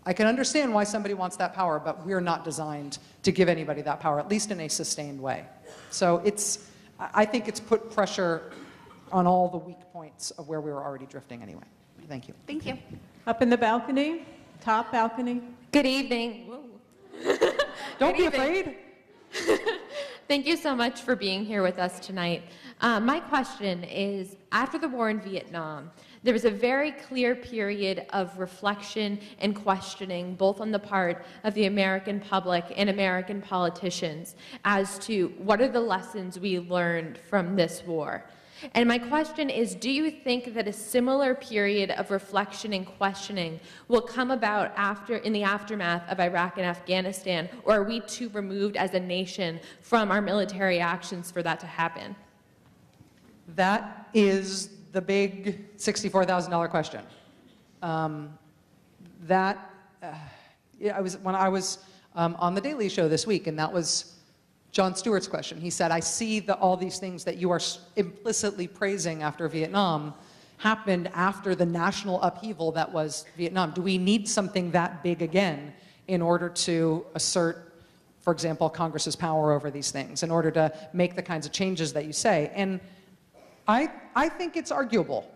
I can understand why somebody wants that power, but we're not designed to give anybody that power, at least in a sustained way. So I think it's put pressure on all the weak points of where we were already drifting anyway. Thank you.
Thank you.
Up in the balcony, top balcony.
Good evening.
Don't be afraid.
Thank you so much for being here with us tonight. My question is, after the war in Vietnam, there was a very clear period of reflection and questioning, both on the part of the American public and American politicians, as to what are the lessons we learned from this war. And my question is, do you think that a similar period of reflection and questioning will come about in the aftermath of Iraq and Afghanistan, or are we too removed as a nation from our military actions for that to happen?
That is the big $64,000 question. When I was on the Daily Show this week, and that was Jon Stewart's question. He said, I see all these things that you are implicitly praising after Vietnam happened after the national upheaval that was Vietnam. Do we need something that big again in order to assert, for example, Congress's power over these things, in order to make the kinds of changes that you say? And I think it's arguable.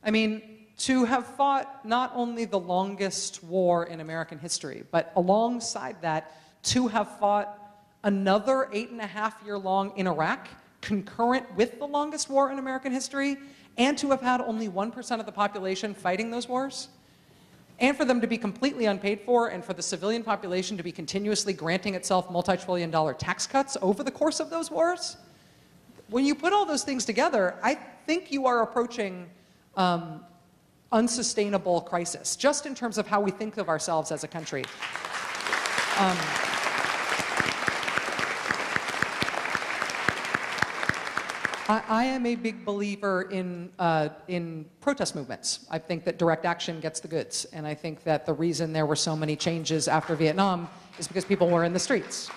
I mean, to have fought not only the longest war in American history, but alongside that, to have fought another 8.5-year long in Iraq, concurrent with the longest war in American history, and to have had only 1% of the population fighting those wars, and for them to be completely unpaid for, and for the civilian population to be continuously granting itself multi-trillion-dollar tax cuts over the course of those wars. When you put all those things together, I think you are approaching unsustainable crisis, just in terms of how we think of ourselves as a country. I am a big believer in protest movements. I think that direct action gets the goods, and I think that the reason there were so many changes after Vietnam is because people were in the streets.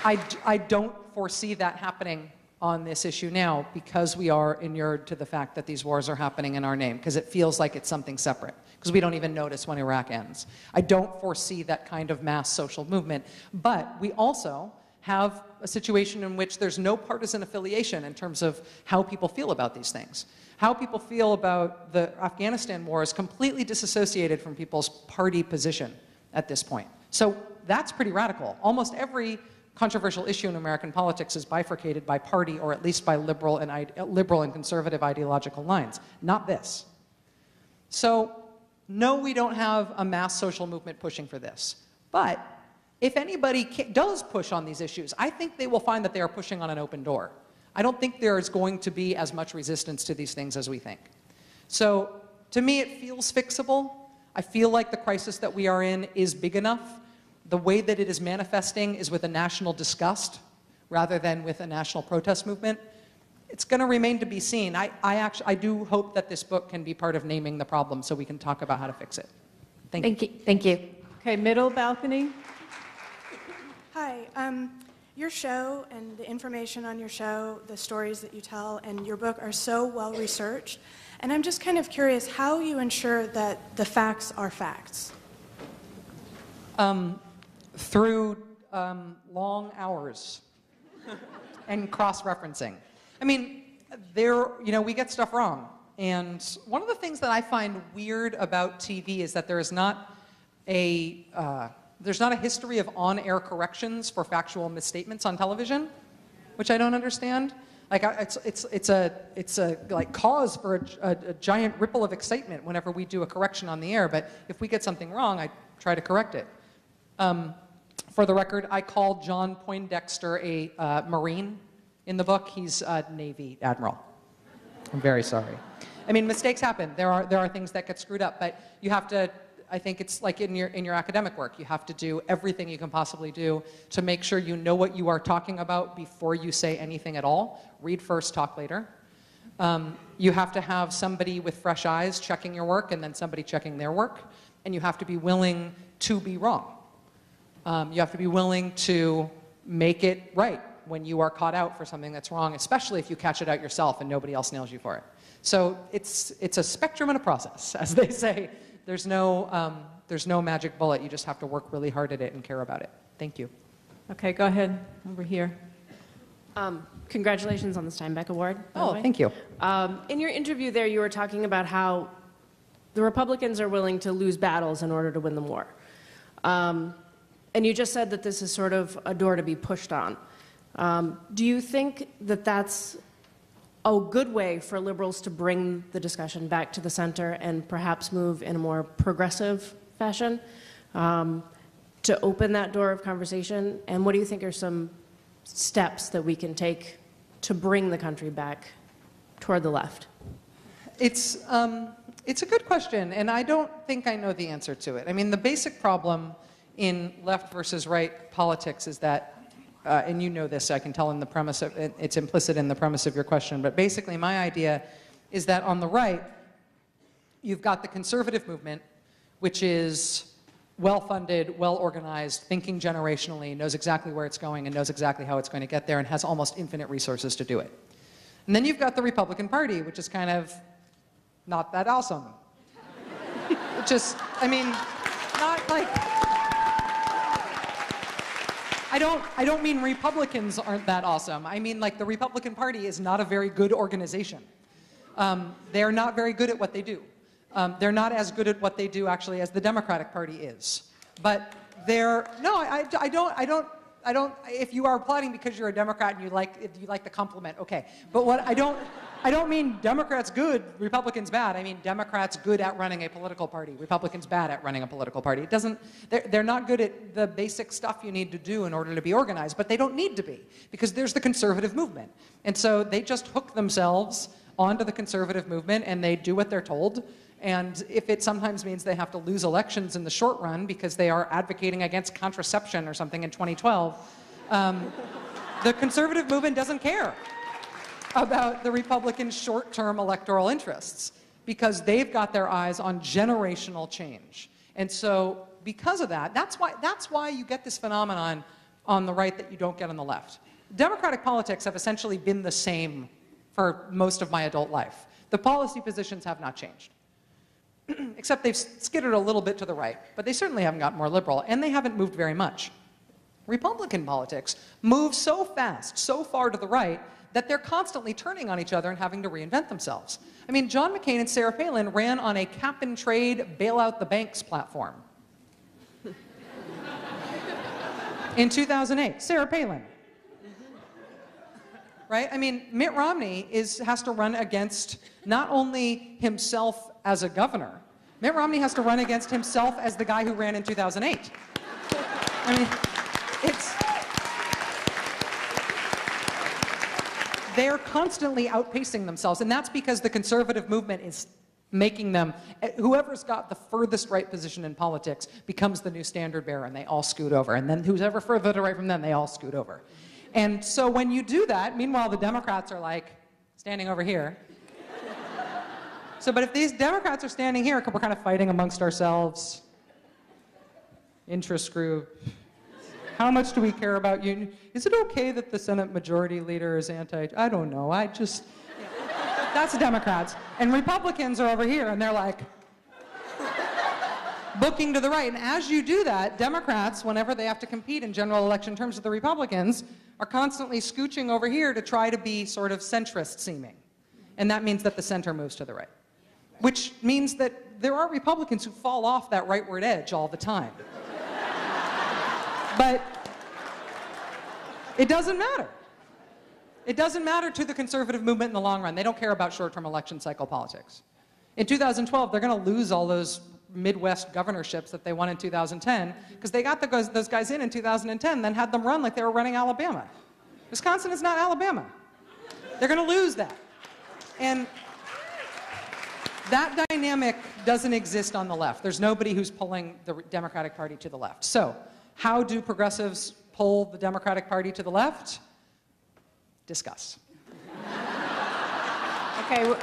I don't foresee that happening on this issue now because we are inured to the fact that these wars are happening in our name, because it feels like it's something separate, because we don't even notice when Iraq ends. I don't foresee that kind of mass social movement, but we also have a situation in which there's no partisan affiliation in terms of how people feel about these things. How people feel about the Afghanistan war is completely disassociated from people's party position at this point. So that's pretty radical. Almost every controversial issue in American politics is bifurcated by party, or at least by liberal and conservative ideological lines. Not this. So no, we don't have a mass social movement pushing for this. But if anybody does push on these issues, I think they will find that they are pushing on an open door. I don't think there is going to be as much resistance to these things as we think. So to me, it feels fixable. I feel like the crisis that we are in is big enough. the way that it is manifesting is with a national disgust rather than with a national protest movement. It's going to remain to be seen. I do hope that this book can be part of naming the problem so we can talk about how to fix it. Thank you.
Thank you.
Okay, middle balcony.
Hi. Your show and the information on your show, the stories that you tell, and your book are so well researched. And I'm just kind of curious how you ensure that the facts are facts.
Through long hours and cross-referencing. I mean, we get stuff wrong. And one of the things that I find weird about TV is that there's not a history of on-air corrections for factual misstatements on television, which I don't understand. Like, it's a like cause for a giant ripple of excitement whenever we do a correction on the air. But if we get something wrong, I try to correct it. For the record, I call John Poindexter a Marine in the book. He's a Navy admiral. I'm very sorry. I mean, mistakes happen. There are things that get screwed up, but you have to. I think it's like in your academic work. You have to do everything you can possibly do to make sure you know what you are talking about before you say anything at all. Read first, talk later. You have to have somebody with fresh eyes checking your work and then somebody checking their work. And you have to be willing to be wrong. You have to be willing to make it right when you are caught out for something that's wrong, especially if you catch it out yourself and nobody else nails you for it. So it's a spectrum and a process, as they say. There's no magic bullet. You just have to work really hard at it and care about it. Thank you.
Okay, go ahead, over here.
Congratulations on the Steinbeck Award.
Oh, thank you.
In your interview there, you were talking about how the Republicans are willing to lose battles in order to win the war. And you just said that this is sort of a door to be pushed on. Do you think that that's a good way for liberals to bring the discussion back to the center and perhaps move in a more progressive fashion to open that door of conversation? And what do you think are some steps that we can take to bring the country back toward the left? It's a good question, and I don't think I know the answer to it. I mean, the basic problem in left versus right politics is that and you know this, I can tell in the premise of, it's implicit in the premise of your question, but basically my idea is that on the right, you've got the conservative movement, which is well-funded, well-organized, thinking generationally, knows exactly where it's going and knows exactly how it's going to get there and has almost infinite resources to do it. And then you've got the Republican Party, which is kind of not that awesome. Just, I mean, not like... I don't mean Republicans aren't that awesome. I mean, like, the Republican Party is not a very good organization. They're not very good at what they do. They're not as good at what they do, actually, as the Democratic Party is. But they're, no, I don't, if you are applauding because you're a Democrat and you like the compliment, okay. But what I don't mean Democrats good, Republicans bad. I mean Democrats good at running a political party, Republicans bad at running a political party. It doesn't, they're not good at the basic stuff you need to do in order to be organized, but they don't need to be, because there's the conservative movement. And so they just hook themselves onto the conservative movement and they do what they're told. And if it sometimes means they have to lose elections in the short run because they are advocating against contraception or something in 2012, the conservative movement doesn't care about the Republicans' short-term electoral interests because they've got their eyes on generational change. And so because of that, that's why you get this phenomenon on the right that you don't get on the left. Democratic politics have essentially been the same for most of my adult life. The policy positions have not changed. Except they've skittered a little bit to the right, but they certainly haven't gotten more liberal, and they haven't moved very much. Republican politics move so fast, so far to the right, that they're constantly turning on each other and having to reinvent themselves. I mean, John McCain and Sarah Palin ran on a cap-and-trade, bail-out-the-banks platform. In 2008, Sarah Palin. Right? I mean, Mitt Romney has to run against not only himself as a governor, Mitt Romney has to run against himself as the guy who ran in 2008. I mean, they're constantly outpacing themselves, and that's because the conservative movement is making them, whoever's got the furthest right position in politics becomes the new standard bearer, and they all scoot over. And then who's ever further to right from them, they all scoot over. And so when you do that, meanwhile, the Democrats are like standing over here. So, but if these Democrats are standing here, we're kind of fighting amongst ourselves. Interest group. How much do we care about you? Is it okay that the Senate Majority Leader is I don't know. That's the Democrats. And Republicans are over here, and they're like booking to the right. And as you do that, Democrats, whenever they have to compete in general election terms with the Republicans, are constantly scooching over here to try to be sort of centrist seeming. And that means that the center moves to the right. Which means that there are Republicans who fall off that rightward edge all the time. But it doesn't matter. It doesn't matter to the conservative movement in the long run. They don't care about short-term election cycle politics. In 2012, they're going to lose all those Midwest governorships that they won in 2010 because they got those guys in 2010, then had them run like they were running Alabama. Wisconsin is not Alabama. They're going to lose that. And that dynamic doesn't exist on the left. There's nobody who's pulling the Democratic Party to the left. So how do progressives pull the Democratic Party to the left? Discuss.
Okay,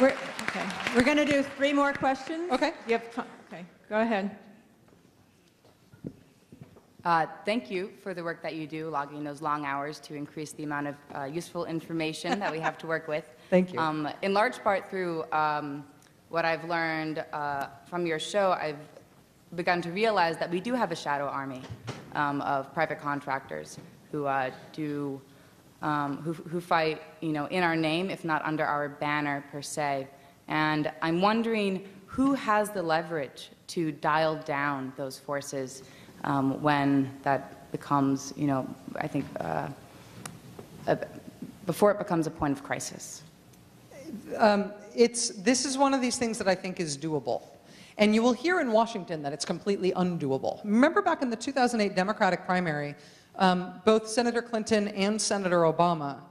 we're going to do 3 more questions.
Okay.
You have time. Okay, go ahead.
Thank you for the work that you do, logging those long hours to increase the amount of useful information that we have to work with.
Thank you.
In large part through what I've learned from your show, I've begun to realize that we do have a shadow army of private contractors who who fight, in our name, if not under our banner per se. And I'm wondering who has the leverage to dial down those forces when that becomes, I think, before it becomes a point of crisis.
This is one of these things that I think is doable. And you will hear in Washington that it's completely undoable. Remember back in the 2008 Democratic primary, both Senator Clinton and Senator Obama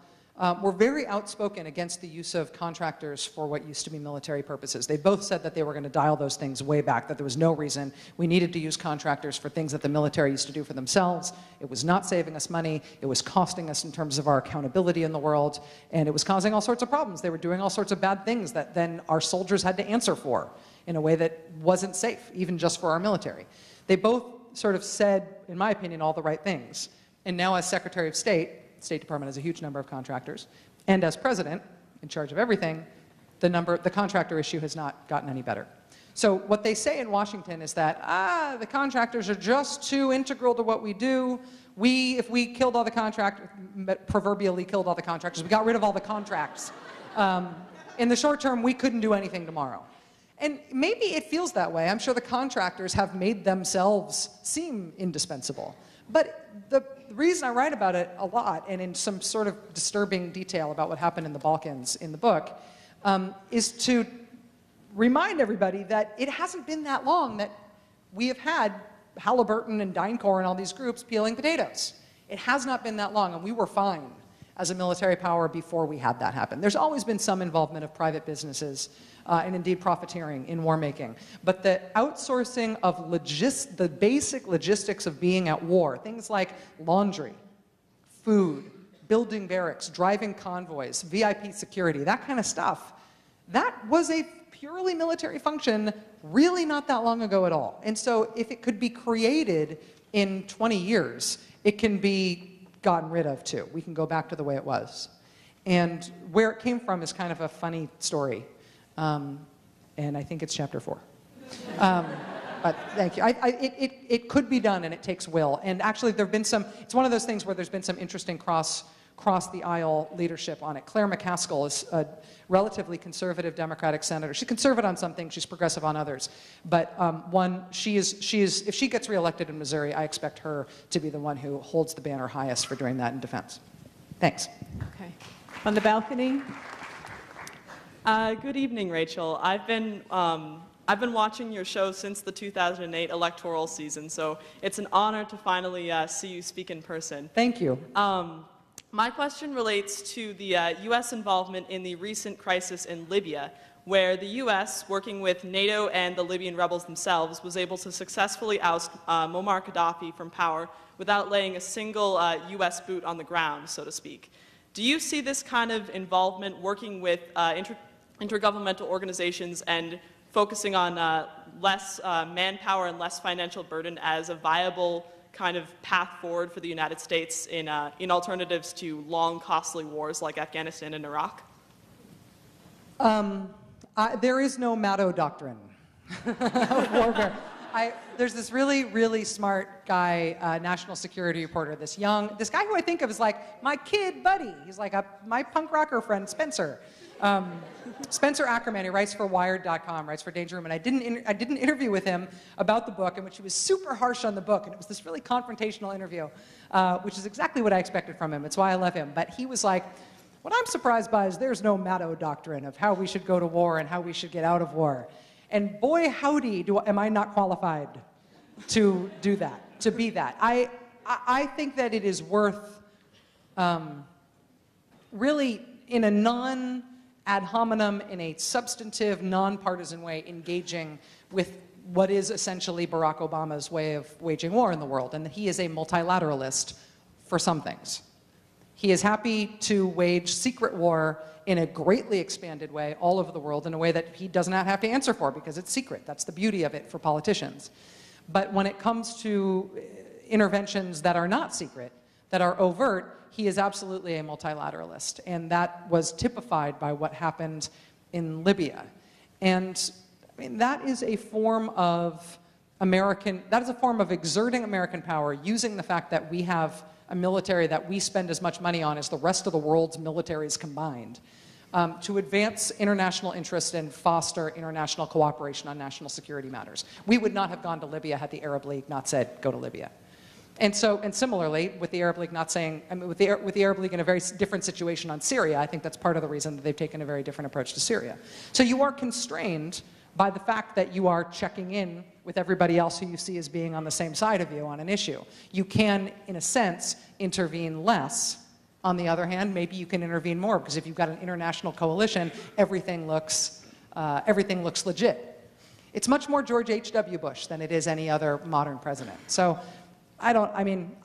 were very outspoken against the use of contractors for what used to be military purposes. They both said that they were going to dial those things way back, that there was no reason we needed to use contractors for things that the military used to do for themselves. It was not saving us money. It was costing us in terms of our accountability in the world, and it was causing all sorts of problems. They were doing all sorts of bad things that then our soldiers had to answer for in a way that wasn't safe, even just for our military. They both sort of said, in my opinion, all the right things. And now as Secretary of State, the State Department has a huge number of contractors, and as President, in charge of everything, the contractor issue has not gotten any better. So what they say in Washington is that, the contractors are just too integral to what we do. If we killed all the contractors, proverbially killed all the contractors, we got rid of all the contracts. In the short term, we couldn't do anything tomorrow. And maybe it feels that way. I'm sure the contractors have made themselves seem indispensable. But the reason I write about it a lot, and in some sort of disturbing detail about what happened in the Balkans in the book, is to remind everybody that it hasn't been that long that we have had Halliburton and DynCorp and all these groups peeling potatoes. It has not been that long, and we were fine as a military power before we had that happen. There's always been some involvement of private businesses and indeed profiteering in war making. But the outsourcing of the basic logistics of being at war, things like laundry, food, building barracks, driving convoys, VIP security, that kind of stuff, that was a purely military function really not that long ago at all. And so if it could be created in 20 years, it can be gotten rid of too. We can go back to the way it was. And where it came from is kind of a funny story. And I think it's chapter 4. But thank you. It could be done, and it takes will. And actually, there have been it's one of those things where there's been some interesting cross the aisle leadership on it. Claire McCaskill is a relatively conservative Democratic senator. She's conservative on some things, she's progressive on others. But if she gets reelected in Missouri, I expect her to be the one who holds the banner highest for doing that in defense. Thanks.
Okay. On the balcony.
Good evening, Rachel. I've been watching your show since the 2008 electoral season, so it's an honor to finally see you speak in person.
Thank you.
My question relates to the U.S. involvement in the recent crisis in Libya, where the U.S., working with NATO and the Libyan rebels themselves, was able to successfully oust Muammar Gaddafi from power without laying a single U.S. boot on the ground, so to speak. Do you see this kind of involvement working with intergovernmental organizations and focusing on less manpower and less financial burden as a viable kind of path forward for the United States in alternatives to long, costly wars like Afghanistan and Iraq?
There is no Maddow doctrine of warfare. There's this really, really smart guy, national security reporter, this guy who I think of as like my kid buddy. He's like my punk rocker friend, Spencer. Spencer Ackerman, he writes for Wired.com, writes for Danger Room, and I did an interview with him about the book in which he was super harsh on the book, and it was this really confrontational interview, which is exactly what I expected from him. It's why I love him. But he was like, what I'm surprised by is there's no Maddow doctrine of how we should go to war and how we should get out of war. And boy, howdy, am I not qualified to do that, to be that. I think that it is worth really, in a non-ad hominem, in a substantive, non-partisan way, engaging with what is essentially Barack Obama's way of waging war in the world. And he is a multilateralist for some things. He is happy to wage secret war in a greatly expanded way all over the world in a way that he does not have to answer for because it's secret. That's the beauty of it for politicians. But when it comes to interventions that are not secret, that are overt, he is absolutely a multilateralist. And that was typified by what happened in Libya. And I mean, that is a form of exerting American power, using the fact that we have a military that we spend as much money on as the rest of the world's militaries combined, to advance international interest and foster international cooperation on national security matters. We would not have gone to Libya had the Arab League not said, go to Libya. And similarly, with the Arab League not saying, with the Arab League in a very different situation on Syria, I think that's part of the reason that they've taken a very different approach to Syria. So you are constrained by the fact that you are checking in with everybody else who you see as being on the same side of you on an issue. You can, in a sense, intervene less. On the other hand, maybe you can intervene more, because if you've got an international coalition, everything looks legit. It's much more George H.W. Bush than it is any other modern president. So I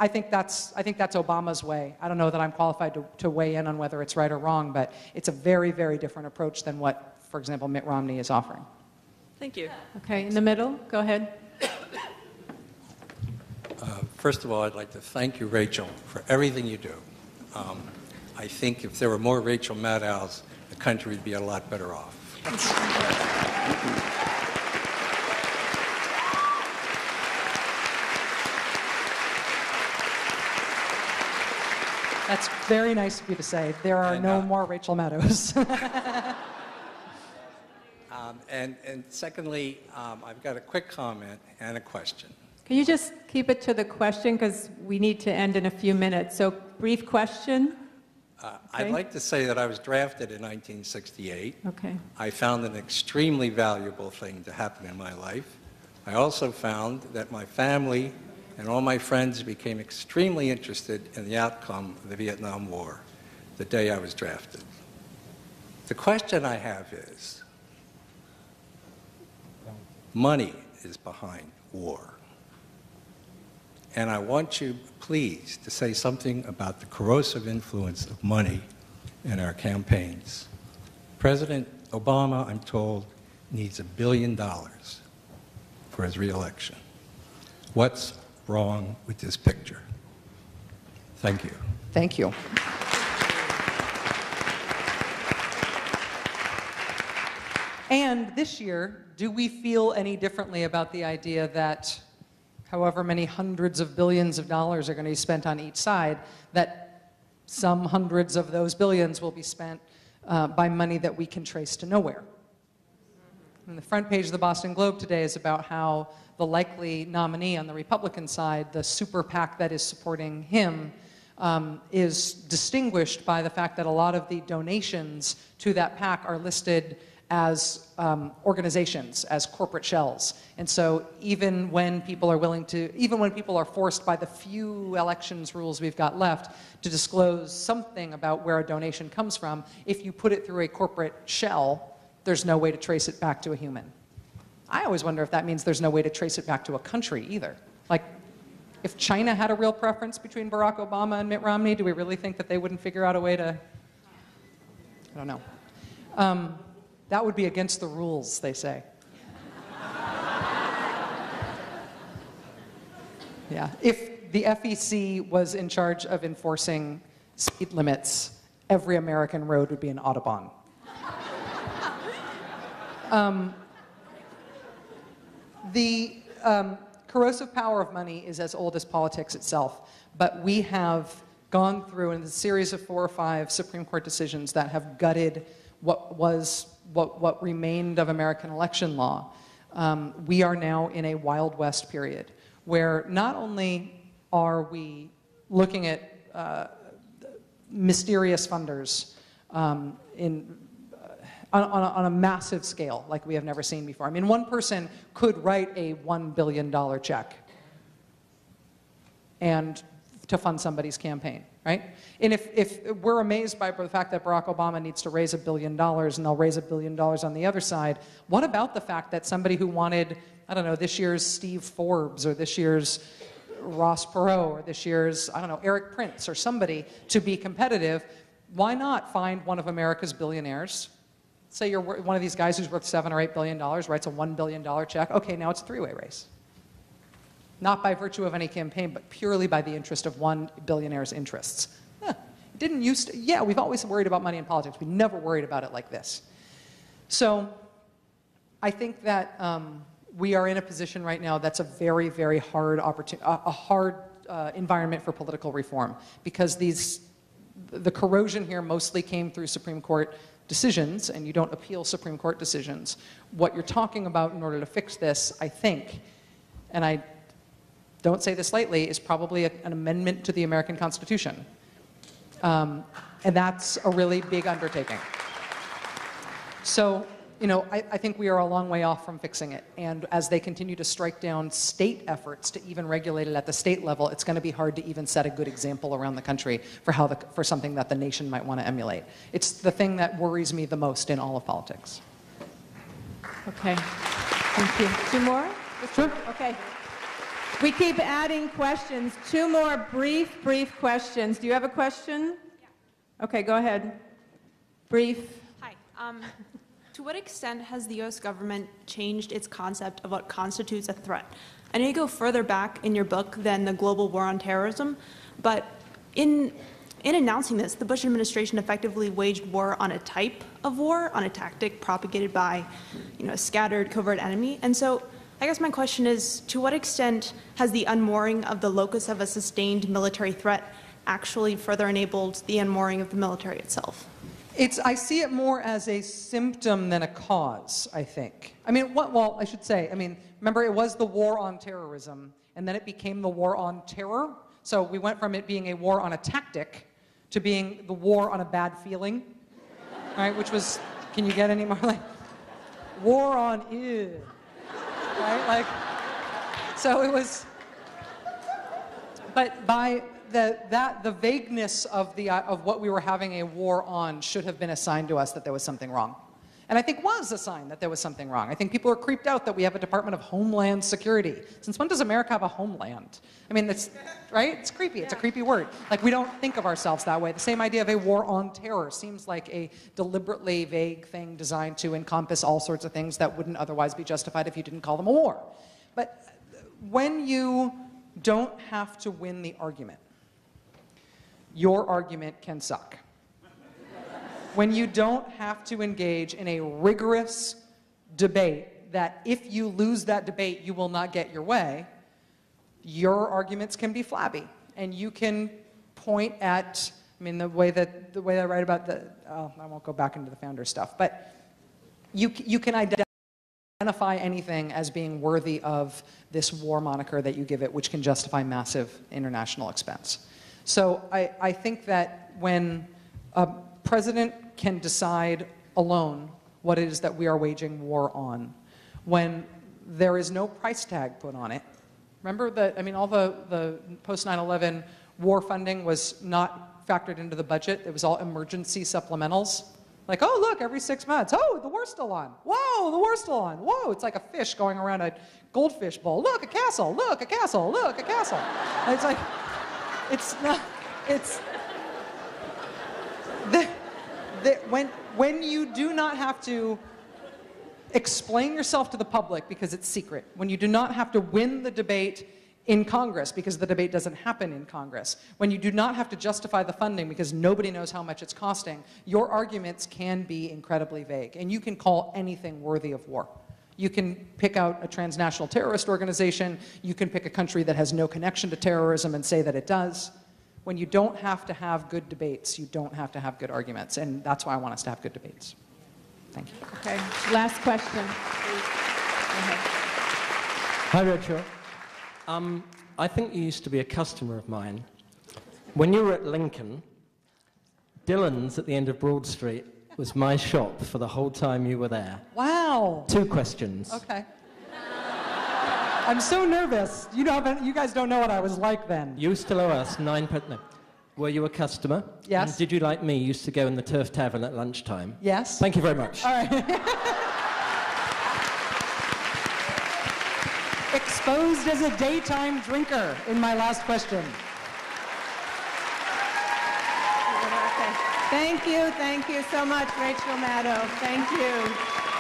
think that's Obama's way. I don't know that I'm qualified to weigh in on whether it's right or wrong, but it's a very, very different approach than what, for example, Mitt Romney is offering.
Thank you.
Okay, in the middle, go ahead.
First of all, I'd like to thank you, Rachel, for everything you do. I think if there were more Rachel Maddows, the country would be a lot better off.
That's very nice of you to say. There are no more Rachel Maddows.
And secondly, I've got a quick comment and a question.
Can you just keep it to the question, because we need to end in a few minutes. So brief question. Okay.
I'd like to say that I was drafted in 1968.
Okay.
I found an extremely valuable thing to happen in my life. I also found that my family and all my friends became extremely interested in the outcome of the Vietnam War the day I was drafted. The question I have is, money is behind war. And I want you, please, to say something about the corrosive influence of money in our campaigns. President Obama, I'm told, needs $1 billion for his re-election. What's wrong with this picture? Thank you.
Thank you. And this year, do we feel any differently about the idea that however many hundreds of billions of dollars are going to be spent on each side, that some hundreds of those billions will be spent by money that we can trace to nowhere? And the front page of the Boston Globe today is about how the likely nominee on the Republican side, the super PAC that is supporting him, is distinguished by the fact that a lot of the donations to that PAC are listed as organizations, as corporate shells. And so even when people are forced by the few elections rules we've got left to disclose something about where a donation comes from, if you put it through a corporate shell, there's no way to trace it back to a human. I always wonder if that means there's no way to trace it back to a country either. Like, if China had a real preference between Barack Obama and Mitt Romney, do we really think that they wouldn't figure out a way to, I don't know. That would be against the rules, they say. Yeah, if the FEC was in charge of enforcing speed limits, every American road would be an Autobahn. The corrosive power of money is as old as politics itself, but we have gone through in a series of 4 or 5 Supreme Court decisions that have gutted what remained of American election law. We are now in a Wild West period where not only are we looking at mysterious funders on a massive scale like we have never seen before. I mean, one person could write a $1 billion check and to fund somebody's campaign, right? And if we're amazed by the fact that Barack Obama needs to raise $1 billion and they'll raise $1 billion on the other side, what about the fact that somebody who wanted, I don't know, this year's Steve Forbes or this year's Ross Perot or this year's, I don't know, Eric Prince or somebody to be competitive, why not find one of America's billionaires? Say you're one of these guys who's worth $7 or $8 billion, writes a $1 billion check. Okay, now it's a 3-way race. Not by virtue of any campaign, but purely by the interest of one billionaire's interests. Didn't used to, yeah, we've always worried about money in politics. We never worried about it like this. So I think that we are in a position right now that's a very, very hard environment for political reform, because the corrosion here mostly came through Supreme Court decisions, and you don't appeal Supreme Court decisions. What you're talking about in order to fix this, I think, and I don't say this lightly, is probably an amendment to the American Constitution. And that's a really big undertaking. So, you know, I think we are a long way off from fixing it. And as they continue to strike down state efforts to even regulate it at the state level, it's going to be hard to even set a good example around the country for something that the nation might want to emulate. It's the thing that worries me the most in all of politics.
Okay, thank you. 2 more?
Sure.
Okay. We keep adding questions. 2 more brief questions. Do you have a question? Yeah. Okay, go ahead. Brief.
Hi. To what extent has the U.S. government changed its concept of what constitutes a threat? I know you go further back in your book than the global war on terrorism, but in announcing this, the Bush administration effectively waged war on a type of war, on a tactic propagated by, a scattered covert enemy. And so I guess my question is, to what extent has the unmooring of the locus of a sustained military threat actually further enabled the unmooring of the military itself?
I see it more as a symptom than a cause, I think. I mean, well, I should say, remember it was the war on terrorism, and then it became the war on terror. So we went from it being a war on a tactic to being the war on a bad feeling, right? Which was, can you get any more like, war on ew, right? Like, so it was, but by the vagueness of what we were having a war on should have been a sign to us that there was something wrong. And I think was a sign that there was something wrong. I think people are creeped out that we have a Department of Homeland Security. Since when does America have a homeland? I mean, it's, right? It's creepy. It's a creepy word. Like, we don't think of ourselves that way. The same idea of a war on terror seems like a deliberately vague thing designed to encompass all sorts of things that wouldn't otherwise be justified if you didn't call them a war. But when you don't have to win the argument, your argument can suck. When you don't have to engage in a rigorous debate that if you lose that debate, you will not get your way, your arguments can be flabby. And you can point at, the way I write about I won't go back into the founder stuff, but you can identify anything as being worthy of this war moniker that you give it, which can justify massive international expense. So I think that when a president can decide alone what it is that we are waging war on, when there is no price tag put on it. Remember that, all the post 9/11 war funding was not factored into the budget. It was all emergency supplementals. Like, oh, look, every 6 months. Oh, the war's still on. Whoa, the war's still on. Whoa, it's like a fish going around a goldfish bowl. Look, a castle. Look, a castle. Look, a castle. And it's like, it's not, it's, when you do not have to explain yourself to the public because it's secret, when you do not have to win the debate in Congress because the debate doesn't happen in Congress, when you do not have to justify the funding because nobody knows how much it's costing, your arguments can be incredibly vague, and you can call anything worthy of war. You can pick out a transnational terrorist organization, you can pick a country that has no connection to terrorism and say that it does. When you don't have to have good debates, you don't have to have good arguments, and that's why I want us to have good debates. Thank you.
Okay, last question.
Hi, Rachel. I think you used to be a customer of mine. When you were at Lincoln, Dillon's at the end of Broad Street was my shop for the whole time you were there.
Wow.
2 questions.
Okay. I'm so nervous. You guys don't know what I was like then.
You still owe us no. Were you a customer?
Yes.
And did you, like me, used to go in the Turf Tavern at lunchtime?
Yes.
Thank you very much.
All right. Exposed as a daytime drinker in my last question.
Thank you so much, Rachel Maddow. Thank you.